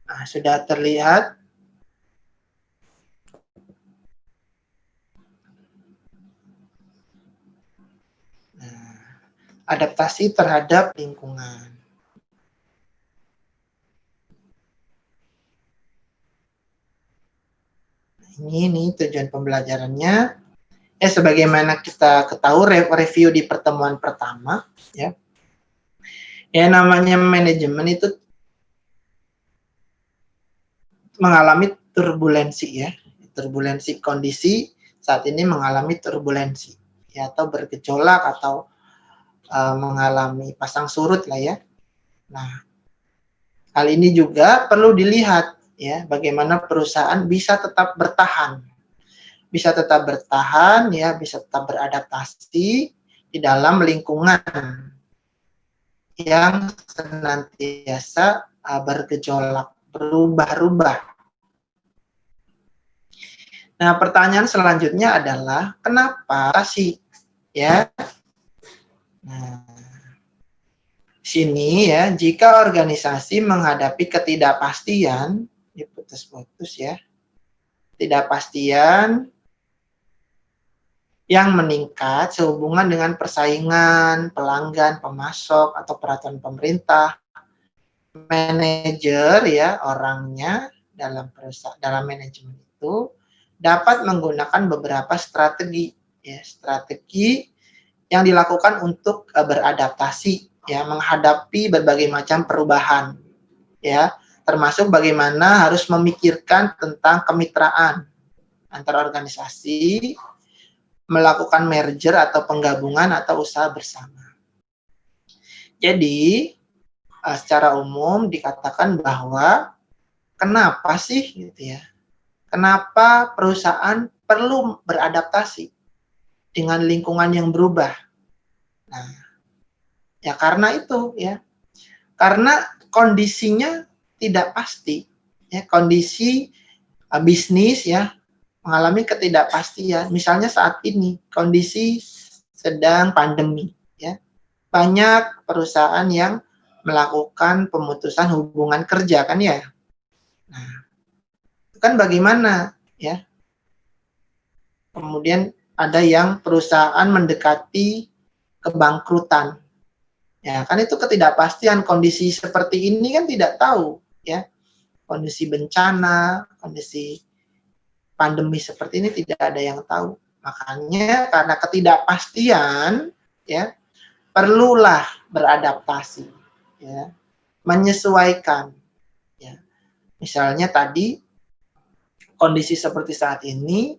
Nah, sudah terlihat. Nah, adaptasi terhadap lingkungan. Ini tujuan pembelajarannya. Sebagaimana kita ketahui review di pertemuan pertama, ya. Ya, namanya manajemen itu mengalami turbulensi ya. Turbulensi kondisi saat ini mengalami turbulensi ya, atau bergejolak, atau mengalami pasang surut lah ya. Nah, hal ini juga perlu dilihat ya, bagaimana perusahaan bisa tetap bertahan. Bisa tetap bertahan ya, bisa tetap beradaptasi di dalam lingkungan yang senantiasa bergejolak, berubah-ubah. Nah, pertanyaan selanjutnya adalah kenapa sih ya? Nah, sini ya, jika organisasi menghadapi ketidakpastian, diputus-putus ya, ketidakpastian yang meningkat sehubungan dengan persaingan pelanggan, pemasok, atau peraturan pemerintah, manajer ya, orangnya dalam manajemen itu dapat menggunakan beberapa strategi ya, strategi yang dilakukan untuk beradaptasi ya, menghadapi berbagai macam perubahan ya, termasuk bagaimana harus memikirkan tentang kemitraan antar organisasi, melakukan merger atau penggabungan atau usaha bersama. Jadi, secara umum dikatakan bahwa kenapa sih gitu ya? Kenapa perusahaan perlu beradaptasi dengan lingkungan yang berubah? Nah, ya karena itu ya. Karena kondisinya tidak pasti. Ya, kondisi bisnis ya mengalami ketidakpastian. Misalnya saat ini kondisi sedang pandemi ya. Banyak perusahaan yang melakukan pemutusan hubungan kerja kan ya. Nah, itu kan bagaimana ya? Kemudian ada yang perusahaan mendekati kebangkrutan. Ya, kan itu ketidakpastian. Kondisi seperti ini kan tidak tahu ya. Kondisi bencana, kondisi pandemi seperti ini tidak ada yang tahu. Makanya karena ketidakpastian ya, perlulah beradaptasi ya, menyesuaikan ya. Misalnya tadi kondisi seperti saat ini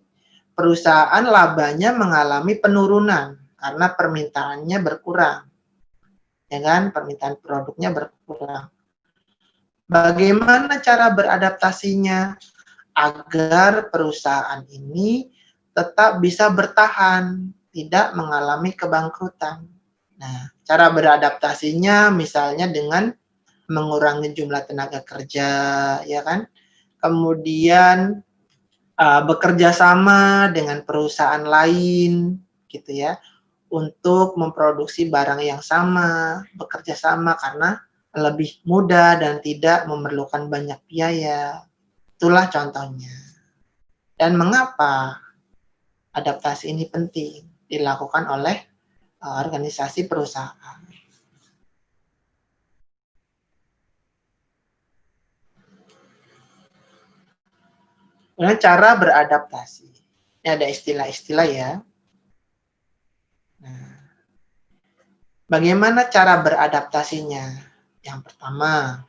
perusahaan labanya mengalami penurunan karena permintaannya berkurang. Ya kan? Permintaan produknya berkurang. Bagaimana cara beradaptasinya agar perusahaan ini tetap bisa bertahan, tidak mengalami kebangkrutan? Nah, cara beradaptasinya misalnya dengan mengurangi jumlah tenaga kerja, ya kan? Kemudian bekerja sama dengan perusahaan lain, gitu ya, untuk memproduksi barang yang sama, bekerja sama karena lebih mudah dan tidak memerlukan banyak biaya. Itulah contohnya. Dan mengapa adaptasi ini penting dilakukan oleh organisasi perusahaan. Nah, cara beradaptasi. Ini ada istilah-istilah ya. Nah, bagaimana cara beradaptasinya? Yang pertama,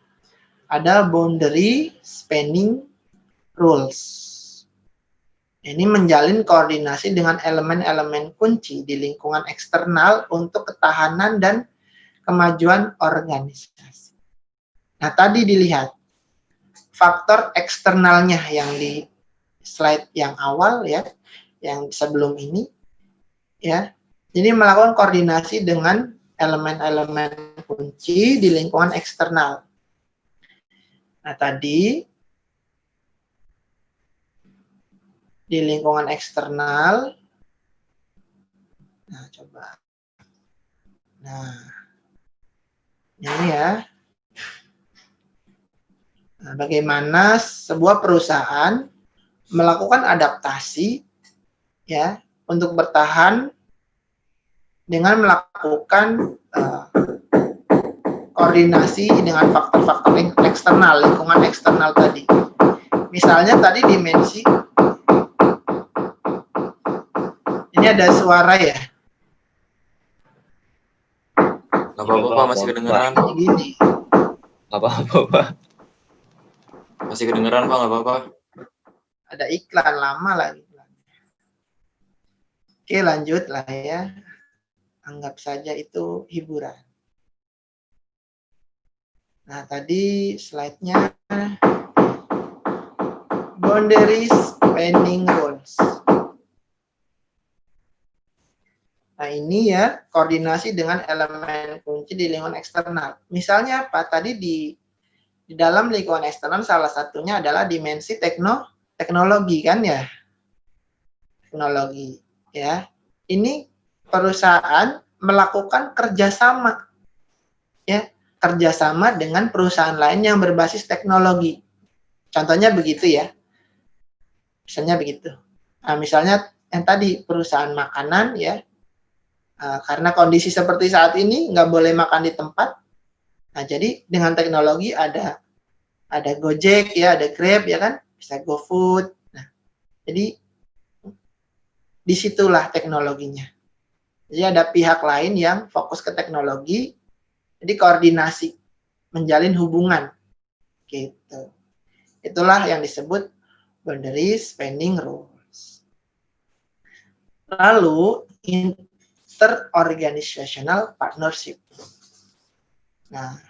ada boundary spanning rules. Ini menjalin koordinasi dengan elemen-elemen kunci di lingkungan eksternal untuk ketahanan dan kemajuan organisasi. Nah, tadi dilihat faktor eksternalnya yang di slide yang awal ya, yang sebelum ini ya. Jadi melakukan koordinasi dengan elemen-elemen kunci di lingkungan eksternal. Nah, tadi di lingkungan eksternal. Nah, coba. Nah, ini ya. Nah, bagaimana sebuah perusahaan melakukan adaptasi ya untuk bertahan dengan melakukan koordinasi dengan faktor-faktor eksternal, lingkungan eksternal tadi. Misalnya tadi dimensi, ini ada suara ya. Gak apa-apa Pak, masih kedengeran. Gini. Gak apa-apa Pak. Masih kedengeran Pak, gak apa-apa. Ada iklan lama lagi. Oke, lanjut lah ya. Anggap saja itu hiburan. Nah, tadi slide-nya boundaries spanning rules. Nah, ini ya, koordinasi dengan elemen kunci di lingkungan eksternal. Misalnya apa? Tadi di dalam lingkungan eksternal salah satunya adalah dimensi teknologi kan ya. Teknologi ya. Ini perusahaan melakukan kerjasama ya, kerjasama dengan perusahaan lain yang berbasis teknologi. Contohnya begitu ya. Misalnya begitu. Nah, misalnya yang tadi perusahaan makanan ya, karena kondisi seperti saat ini nggak boleh makan di tempat. Nah, jadi dengan teknologi ada Gojek ya, ada Grab ya kan, bisa GoFood. Nah, jadi disitulah teknologinya. Jadi ada pihak lain yang fokus ke teknologi, jadi koordinasi, menjalin hubungan Gitu. Itulah yang disebut boundary spending rules. Lalu interorganizational partnership. Nah,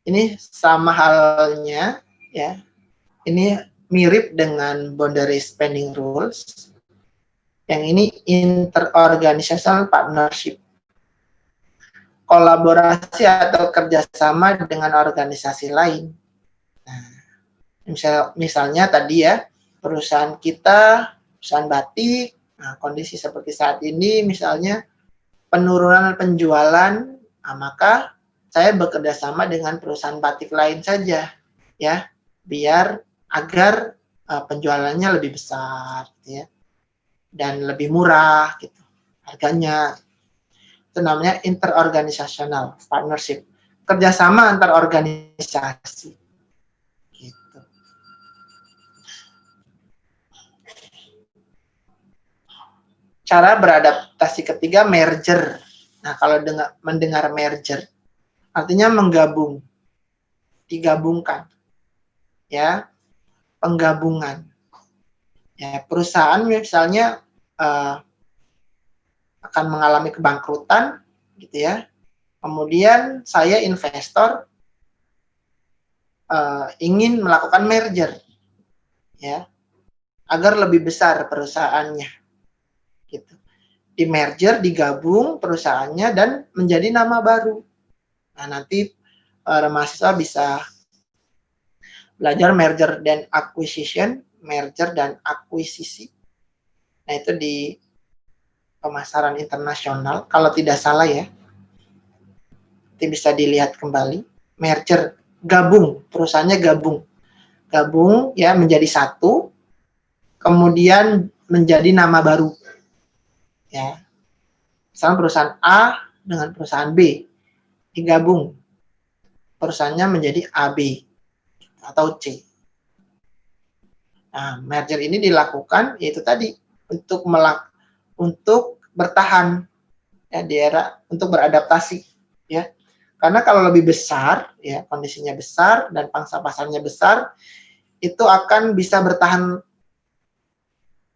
ini sama halnya ya. Ini mirip dengan boundary spending rules. Yang ini interorganizational partnership. Kolaborasi atau kerjasama dengan organisasi lain. Nah, misalnya tadi ya, perusahaan kita, perusahaan batik, nah, kondisi seperti saat ini misalnya penurunan penjualan, nah, maka saya bekerja sama dengan perusahaan batik lain saja, ya, biar agar penjualannya lebih besar, gitu ya, dan lebih murah, gitu, harganya. Itu namanya interorganizational partnership, kerjasama antar organisasi. Gitu. Cara beradaptasi ketiga, merger. Nah, kalau mendengar merger, artinya menggabung, digabungkan, ya, penggabungan. Ya, perusahaan misalnya akan mengalami kebangkrutan, gitu ya. Kemudian saya investor ingin melakukan merger, ya, agar lebih besar perusahaannya, gitu. Di merger, digabung perusahaannya dan menjadi nama baru. Nah, nanti mahasiswa bisa belajar merger dan acquisition, merger dan akuisisi. Nah, itu di pemasaran internasional, kalau tidak salah ya. Nanti bisa dilihat kembali. Merger, gabung, perusahaannya gabung. Gabung ya menjadi satu, kemudian menjadi nama baru. Ya. Misalnya perusahaan A dengan perusahaan B digabung. Perusahaannya menjadi AB atau C. Nah, merger ini dilakukan yaitu tadi untuk bertahan ya di era, untuk beradaptasi ya. Karena kalau lebih besar ya, kondisinya besar dan pangsa pasarnya besar, itu akan bisa bertahan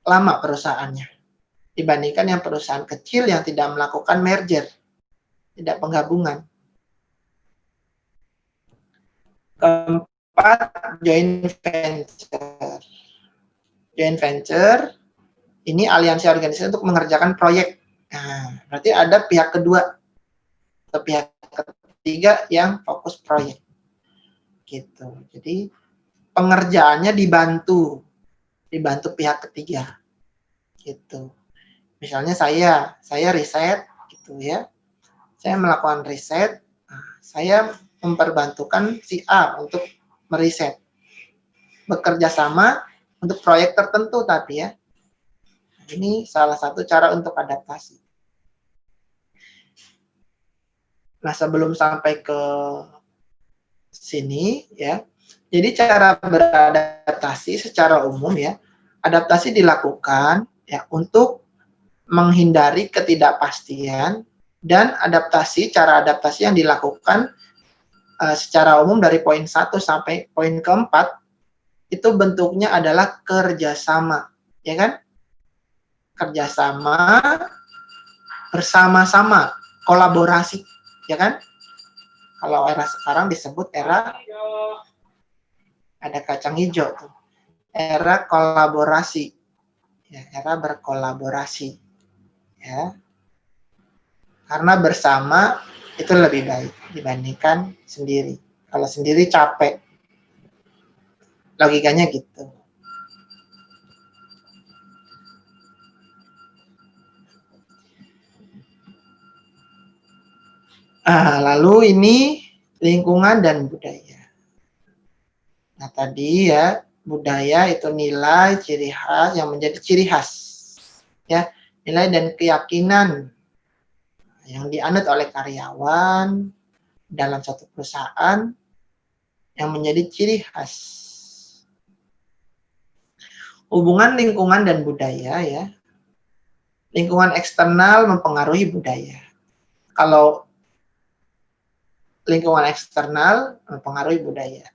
lama perusahaannya dibandingkan yang perusahaan kecil yang tidak melakukan merger, tidak penggabungan. Keempat, joint venture. Joint venture ini aliansi organisasi untuk mengerjakan proyek. Nah, berarti ada pihak kedua atau pihak ketiga yang fokus proyek. Gitu. Jadi pengerjaannya dibantu pihak ketiga. Gitu. Misalnya saya riset gitu ya. Saya melakukan riset, saya memperbantukan si A untuk meriset. Bekerja sama untuk proyek tertentu tapi ya. Ini salah satu cara untuk adaptasi. Nah, sebelum sampai ke sini ya. Jadi cara beradaptasi secara umum ya. Adaptasi dilakukan ya untuk menghindari ketidakpastian, dan cara adaptasi yang dilakukan secara umum dari poin 1 sampai poin keempat itu bentuknya adalah kerjasama, ya kan? Kerjasama, bersama-sama, kolaborasi, ya kan? Kalau era sekarang disebut era, ada kacang hijau tuh, era kolaborasi, ya, era berkolaborasi, ya. Karena bersama itu lebih baik dibandingkan sendiri. Kalau sendiri capek. Logikanya gitu. Lalu ini lingkungan dan budaya. Nah, tadi ya, budaya itu nilai, ciri khas yang menjadi ciri khas. Ya, nilai dan keyakinan yang dianut oleh karyawan dalam satu perusahaan yang menjadi ciri khas. Hubungan lingkungan dan budaya ya. Lingkungan eksternal mempengaruhi budaya. Kalau lingkungan eksternal mempengaruhi budaya.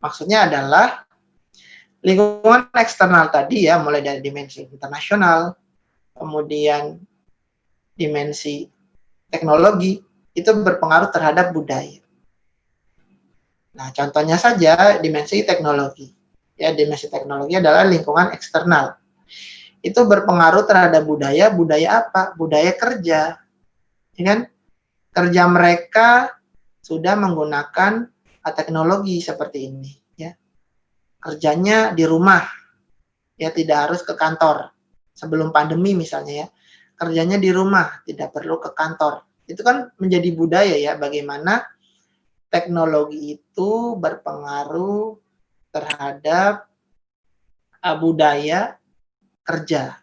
Maksudnya adalah lingkungan eksternal tadi ya, mulai dari dimensi internasional, kemudian dimensi teknologi, itu berpengaruh terhadap budaya. Nah, contohnya saja dimensi teknologi. Ya, dimensi teknologi adalah lingkungan eksternal. Itu berpengaruh terhadap budaya. Budaya apa? Budaya kerja. Ya kan? Kerja mereka sudah menggunakan teknologi seperti ini. Ya. Kerjanya di rumah. Ya, tidak harus ke kantor. Sebelum pandemi misalnya ya. Kerjanya di rumah, tidak perlu ke kantor. Itu kan menjadi budaya ya, bagaimana teknologi itu berpengaruh terhadap budaya kerja.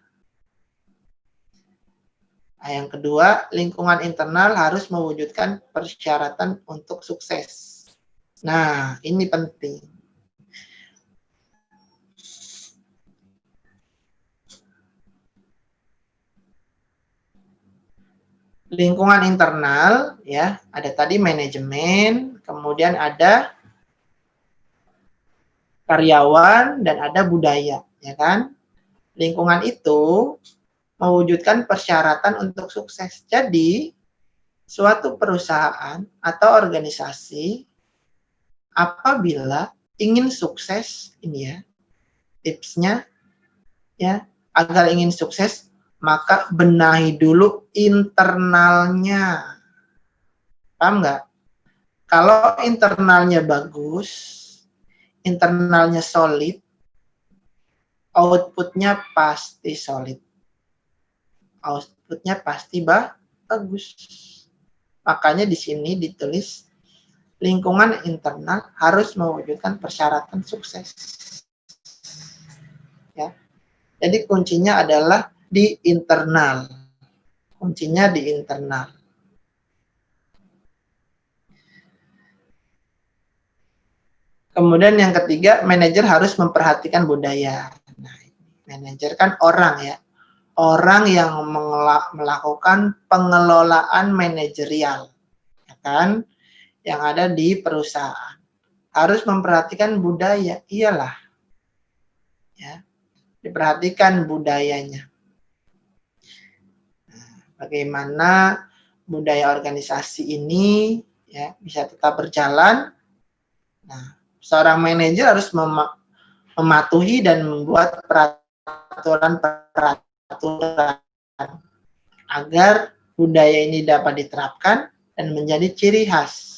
Nah, yang kedua, lingkungan internal harus mewujudkan persyaratan untuk sukses. Nah, ini penting. Lingkungan internal, ya, ada tadi manajemen, kemudian ada karyawan, dan ada budaya, ya kan? Lingkungan itu mewujudkan persyaratan untuk sukses. Jadi, suatu perusahaan atau organisasi apabila ingin sukses, ini ya, tipsnya ya, agar ingin sukses, maka benahi dulu internalnya. Paham nggak? Kalau internalnya bagus, internalnya solid, outputnya pasti solid. Outputnya pasti bagus. Makanya di sini ditulis lingkungan internal harus mewujudkan persyaratan sukses. Ya. Jadi kuncinya adalah di internal. Kuncinya di internal. Kemudian yang ketiga, manajer harus memperhatikan budaya. Nah, manajer kan orang ya. Orang yang melakukan pengelolaan manajerial, ya kan, yang ada di perusahaan. Harus memperhatikan budaya, iyalah. Ya, diperhatikan budayanya. Nah, bagaimana budaya organisasi ini ya bisa tetap berjalan. Nah, seorang manajer harus mematuhi dan membuat peraturan-peraturan agar budaya ini dapat diterapkan dan menjadi ciri khas.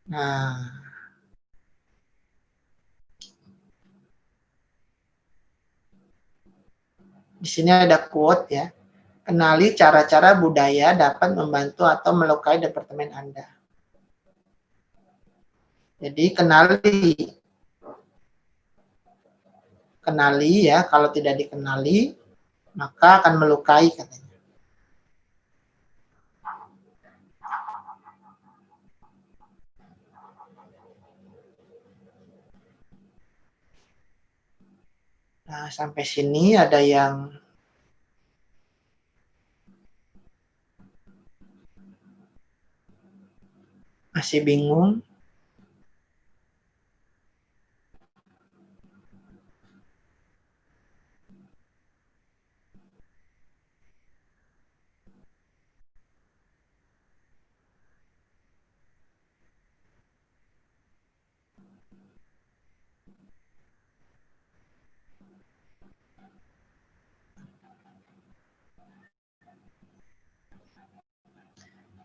Nah, di sini ada quote ya. Kenali cara-cara budaya dapat membantu atau melukai departemen Anda. Jadi kenali ya, kalau tidak dikenali maka akan melukai katanya. Nah, sampai sini ada yang masih bingung?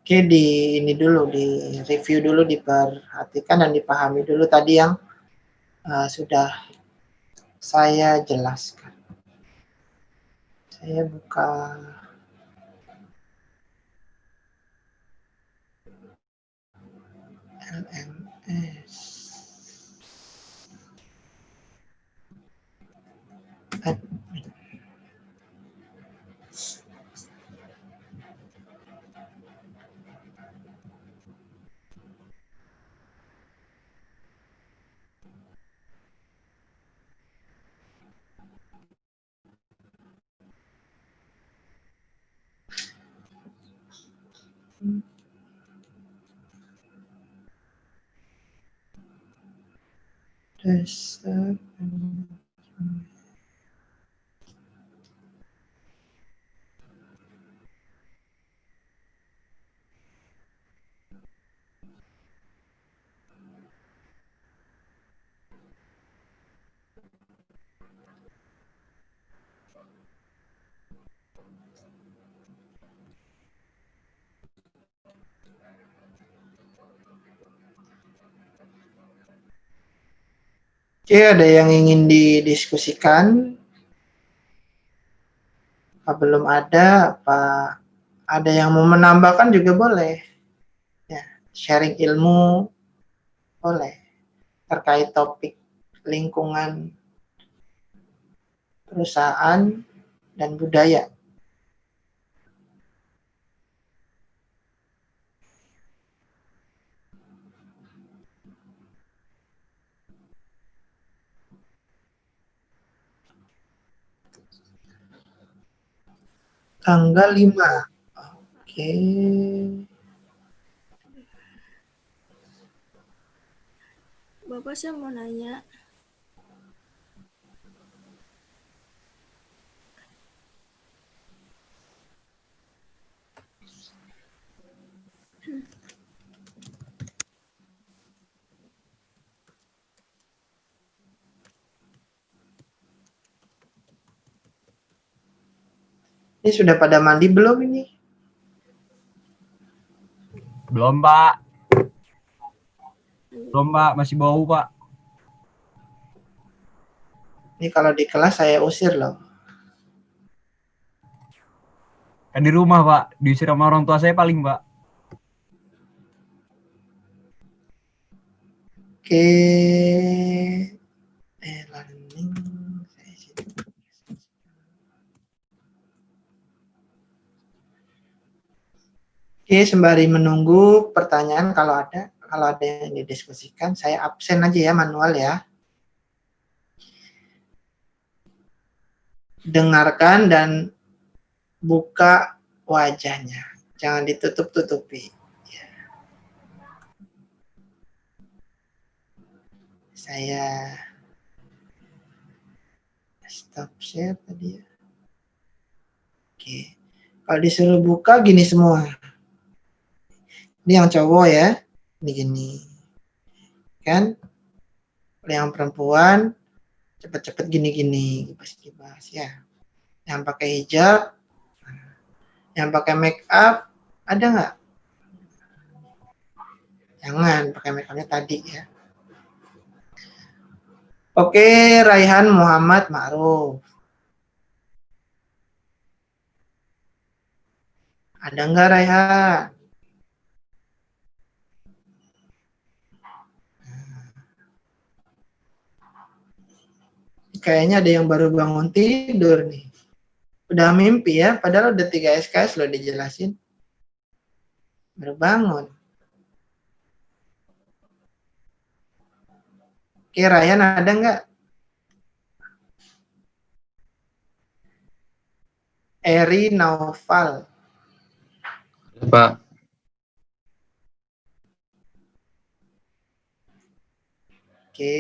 Oke, ini dulu, di review dulu, diperhatikan dan dipahami dulu tadi yang sudah saya jelaskan. Saya buka LMS. Dasar. Oke, ada yang ingin didiskusikan? Apa belum ada? Apa ada yang mau menambahkan juga boleh. Ya, sharing ilmu boleh terkait topik lingkungan perusahaan dan budaya. Tanggal 5. Oke. Bapak, saya mau nanya. Ini sudah pada mandi belum ini? Belum, Pak. Belum, Pak. Masih bau, Pak. Ini kalau di kelas saya usir loh. Kan di rumah, Pak. Diusir sama orang tua saya paling, Pak. Oke. Oke, sembari menunggu pertanyaan kalau ada yang didiskusikan, saya absen aja ya manual ya. Dengarkan dan buka wajahnya, jangan ditutup-tutupi. Ya. Saya stop share tadi ya. Oke, kalau disuruh buka gini semua. Ini yang cowok ya, ini gini, kan? Yang perempuan cepet-cepet gini-gini, kibas-kibas ya. Yang pakai hijab, yang pakai make up, ada nggak? Jangan pakai make upnya tadi ya. Oke, Raihan Muhammad Ma'ruf. Ada nggak Raihan? Kayaknya ada yang baru bangun tidur nih. Udah mimpi ya, padahal udah 3 SKS loh dijelasin. Baru bangun. Oke, Raihan ada nggak? Eri Naufal. Pak. Oke.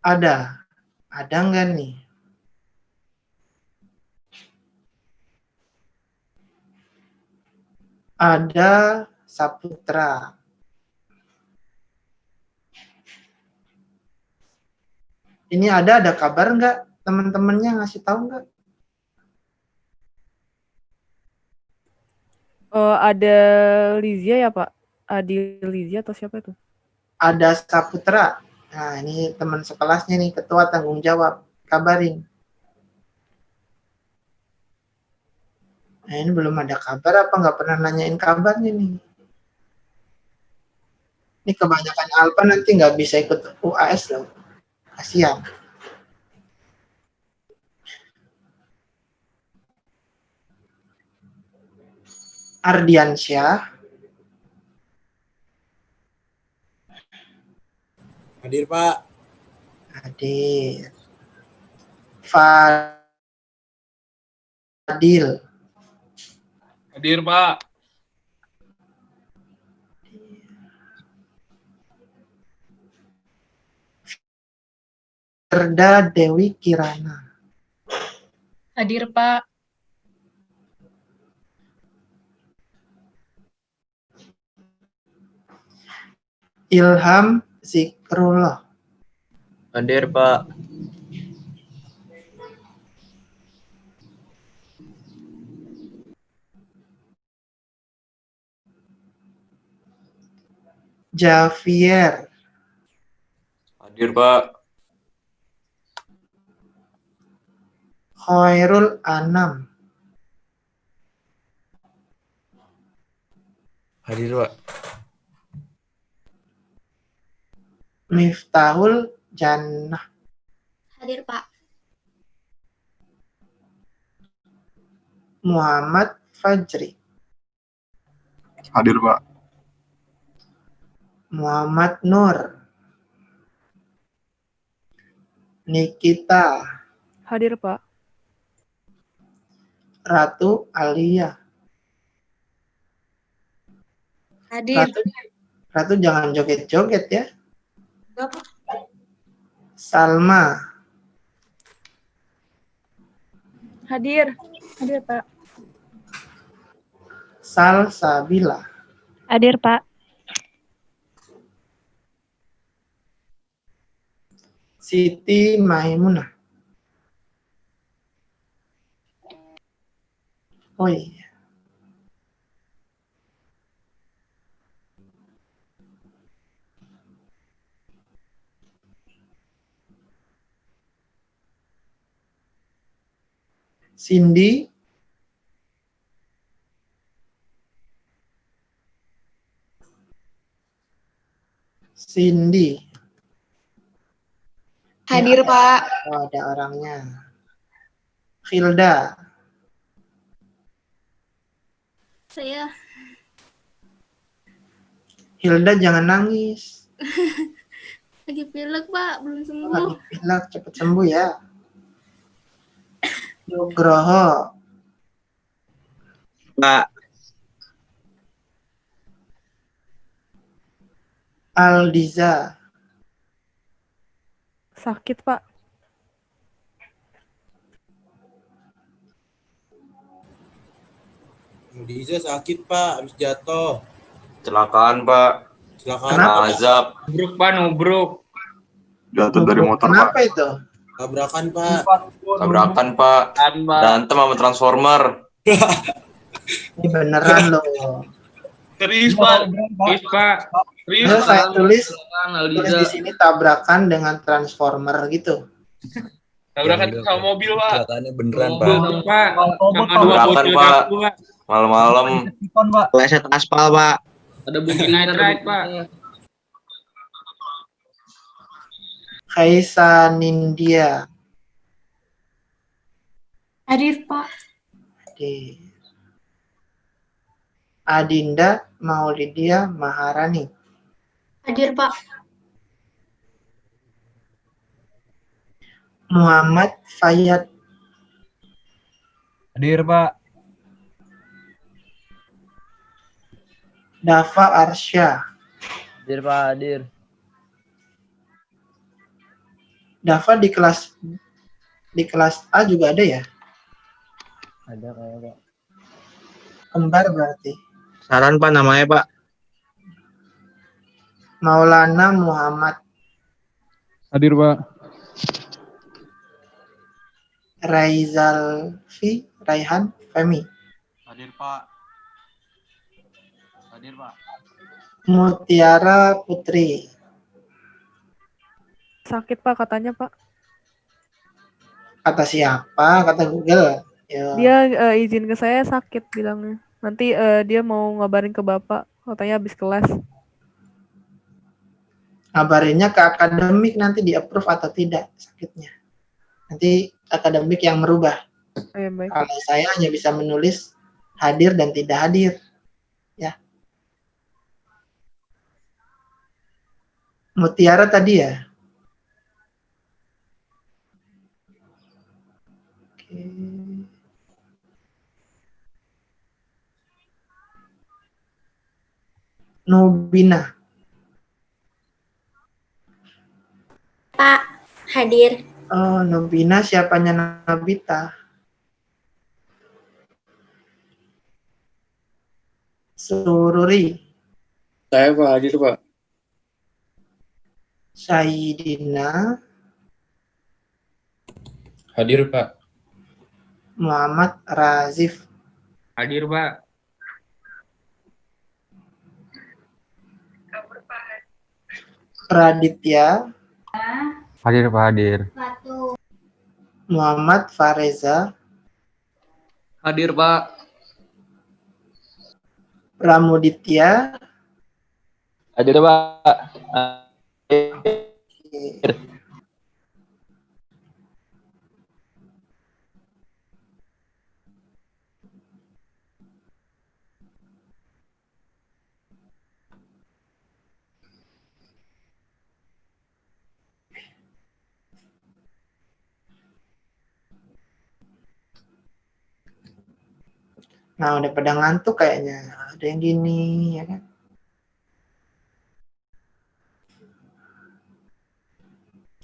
Ada nggak nih? Ada Saputra. Ini ada kabar nggak? Teman-temannya ngasih tahu nggak? Ada Lizia ya Pak? Adi Lizia atau siapa itu? Ada Saputra. Nah, ini teman sekelasnya nih, ketua tanggung jawab. Kabarin. Nah, ini belum ada kabar apa nggak pernah nanyain kabarnya nih. Ini kebanyakan Alpa nanti nggak bisa ikut UAS loh. Kasihan. Ardiansyah. Hadir, Pak. Hadir. Fadil. Hadir, Pak. Firda Dewi Kirana. Hadir, Pak. Ilham Zikrullah. Hadir, Pak. Javier. Hadir, Pak. Khairul Anam. Hadir, Pak. Miftahul Jannah. Hadir, Pak. Muhammad Fajri. Hadir, Pak. Muhammad Nur. Nikita. Hadir, Pak. Ratu Alia. Hadir. Ratu jangan joget-joget ya. Bapak. Salma. Hadir. Hadir, Pak. Salsabila. Hadir, Pak. Siti Maimunah. Oh iya. Cindy. Cindy. Hadir, Pak. Oh, ada orangnya. Hilda. Saya. Hilda jangan nangis. Lagi pilek, Pak. Belum sembuh. Lagi pilek, cepat sembuh ya. Nugroho. Pak. Aldiza. Sakit, Pak. Diza sakit, Pak. Habis jatuh. Kecelakaan, Pak. Silakan. Kenapa? Azab. Nubruk, Pak, nubruk. Jatuh dari motor, Pak. Kenapa itu? Tabrakan, Pak. Tabrakan, Pak. Kan, Pak. Berantem sama transformer. Ini beneran loh. Serius, Pak. Serius, Pak. Serius, Terus saya tulis Aldiza. di sini tabrakan dengan transformer gitu. Tabrakan sama mobil, Pak. Kelihatannya beneran, Mobil, Pak. Sama dua Tabrakan, bocil Pak. aku, Pak. Malam-malam. Ipon, Pak. Leset aspal, Pak. Ada bukti night ride, Pak. Kaisa Nindya. Hadir, Pak. Hadir. Adinda Maulidia Maharani. Hadir, Pak. Muhammad Fayyad. Hadir, Pak. Dafa Arsya. Hadir, Pak, hadir. Dafa di kelas A juga ada ya? Ada kayaknya, Pak. Kembar berarti. Saran, Pak, namanya, Pak. Maulana Muhammad. Hadir, Pak. Raihan Femi. Hadir, Pak. Hadir, Pak. Mutiara Putri. Sakit, Pak, katanya, Pak. Kata siapa? Kata Google. Yo. Dia izin ke saya sakit bilangnya. Nanti dia mau ngabarin ke Bapak. Katanya habis kelas. Ngabarinnya ke akademik nanti di approve atau tidak sakitnya. Nanti akademik yang merubah. Baik. Kalau saya hanya bisa menulis hadir dan tidak hadir. Ya. Mutiara tadi ya? Oke. Nubina. Pak, hadir. Oh, Nubina siapanya Nobita? Sururi. Saya Pak, hadir Pak. Saidina. Hadir Pak. Muhammad Razif. Hadir, Pak. Praditya. Hadir Pak, hadir. Muhammad Fareza. Hadir, Pak. Pramuditya. Hadir Pak. Nah, udah pada ngantuk kayaknya. Ada yang gini, ya kan?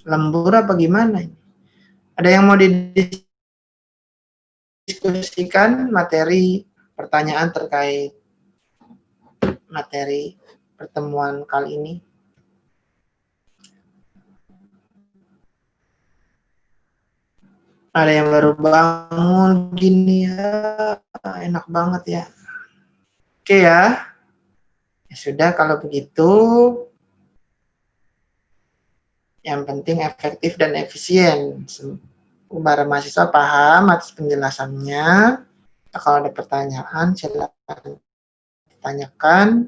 Lembur apa gimana ini? Ada yang mau didiskusikan materi pertanyaan terkait materi pertemuan kali ini? Ada yang baru bangun gini ya, enak banget ya. Oke ya. Ya sudah kalau begitu. Yang penting efektif dan efisien. Para mahasiswa paham atas penjelasannya. Kalau ada pertanyaan silakan ditanyakan.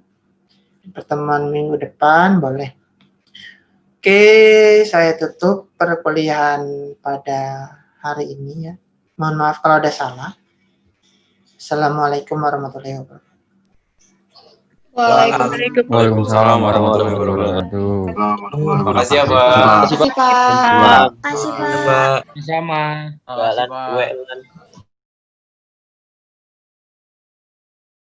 Di pertemuan minggu depan boleh. Oke, saya tutup perkuliahan pada hari ini ya. Mohon maaf kalau ada salah. Assalamualaikum warahmatullahi wabarakatuh. Waalaikumsalam warahmatullahi wabarakatuh. Makasih ya, Pak. Makasih Pak. Pak. Makasih, Pak. Pak. Sama. Jalan gue.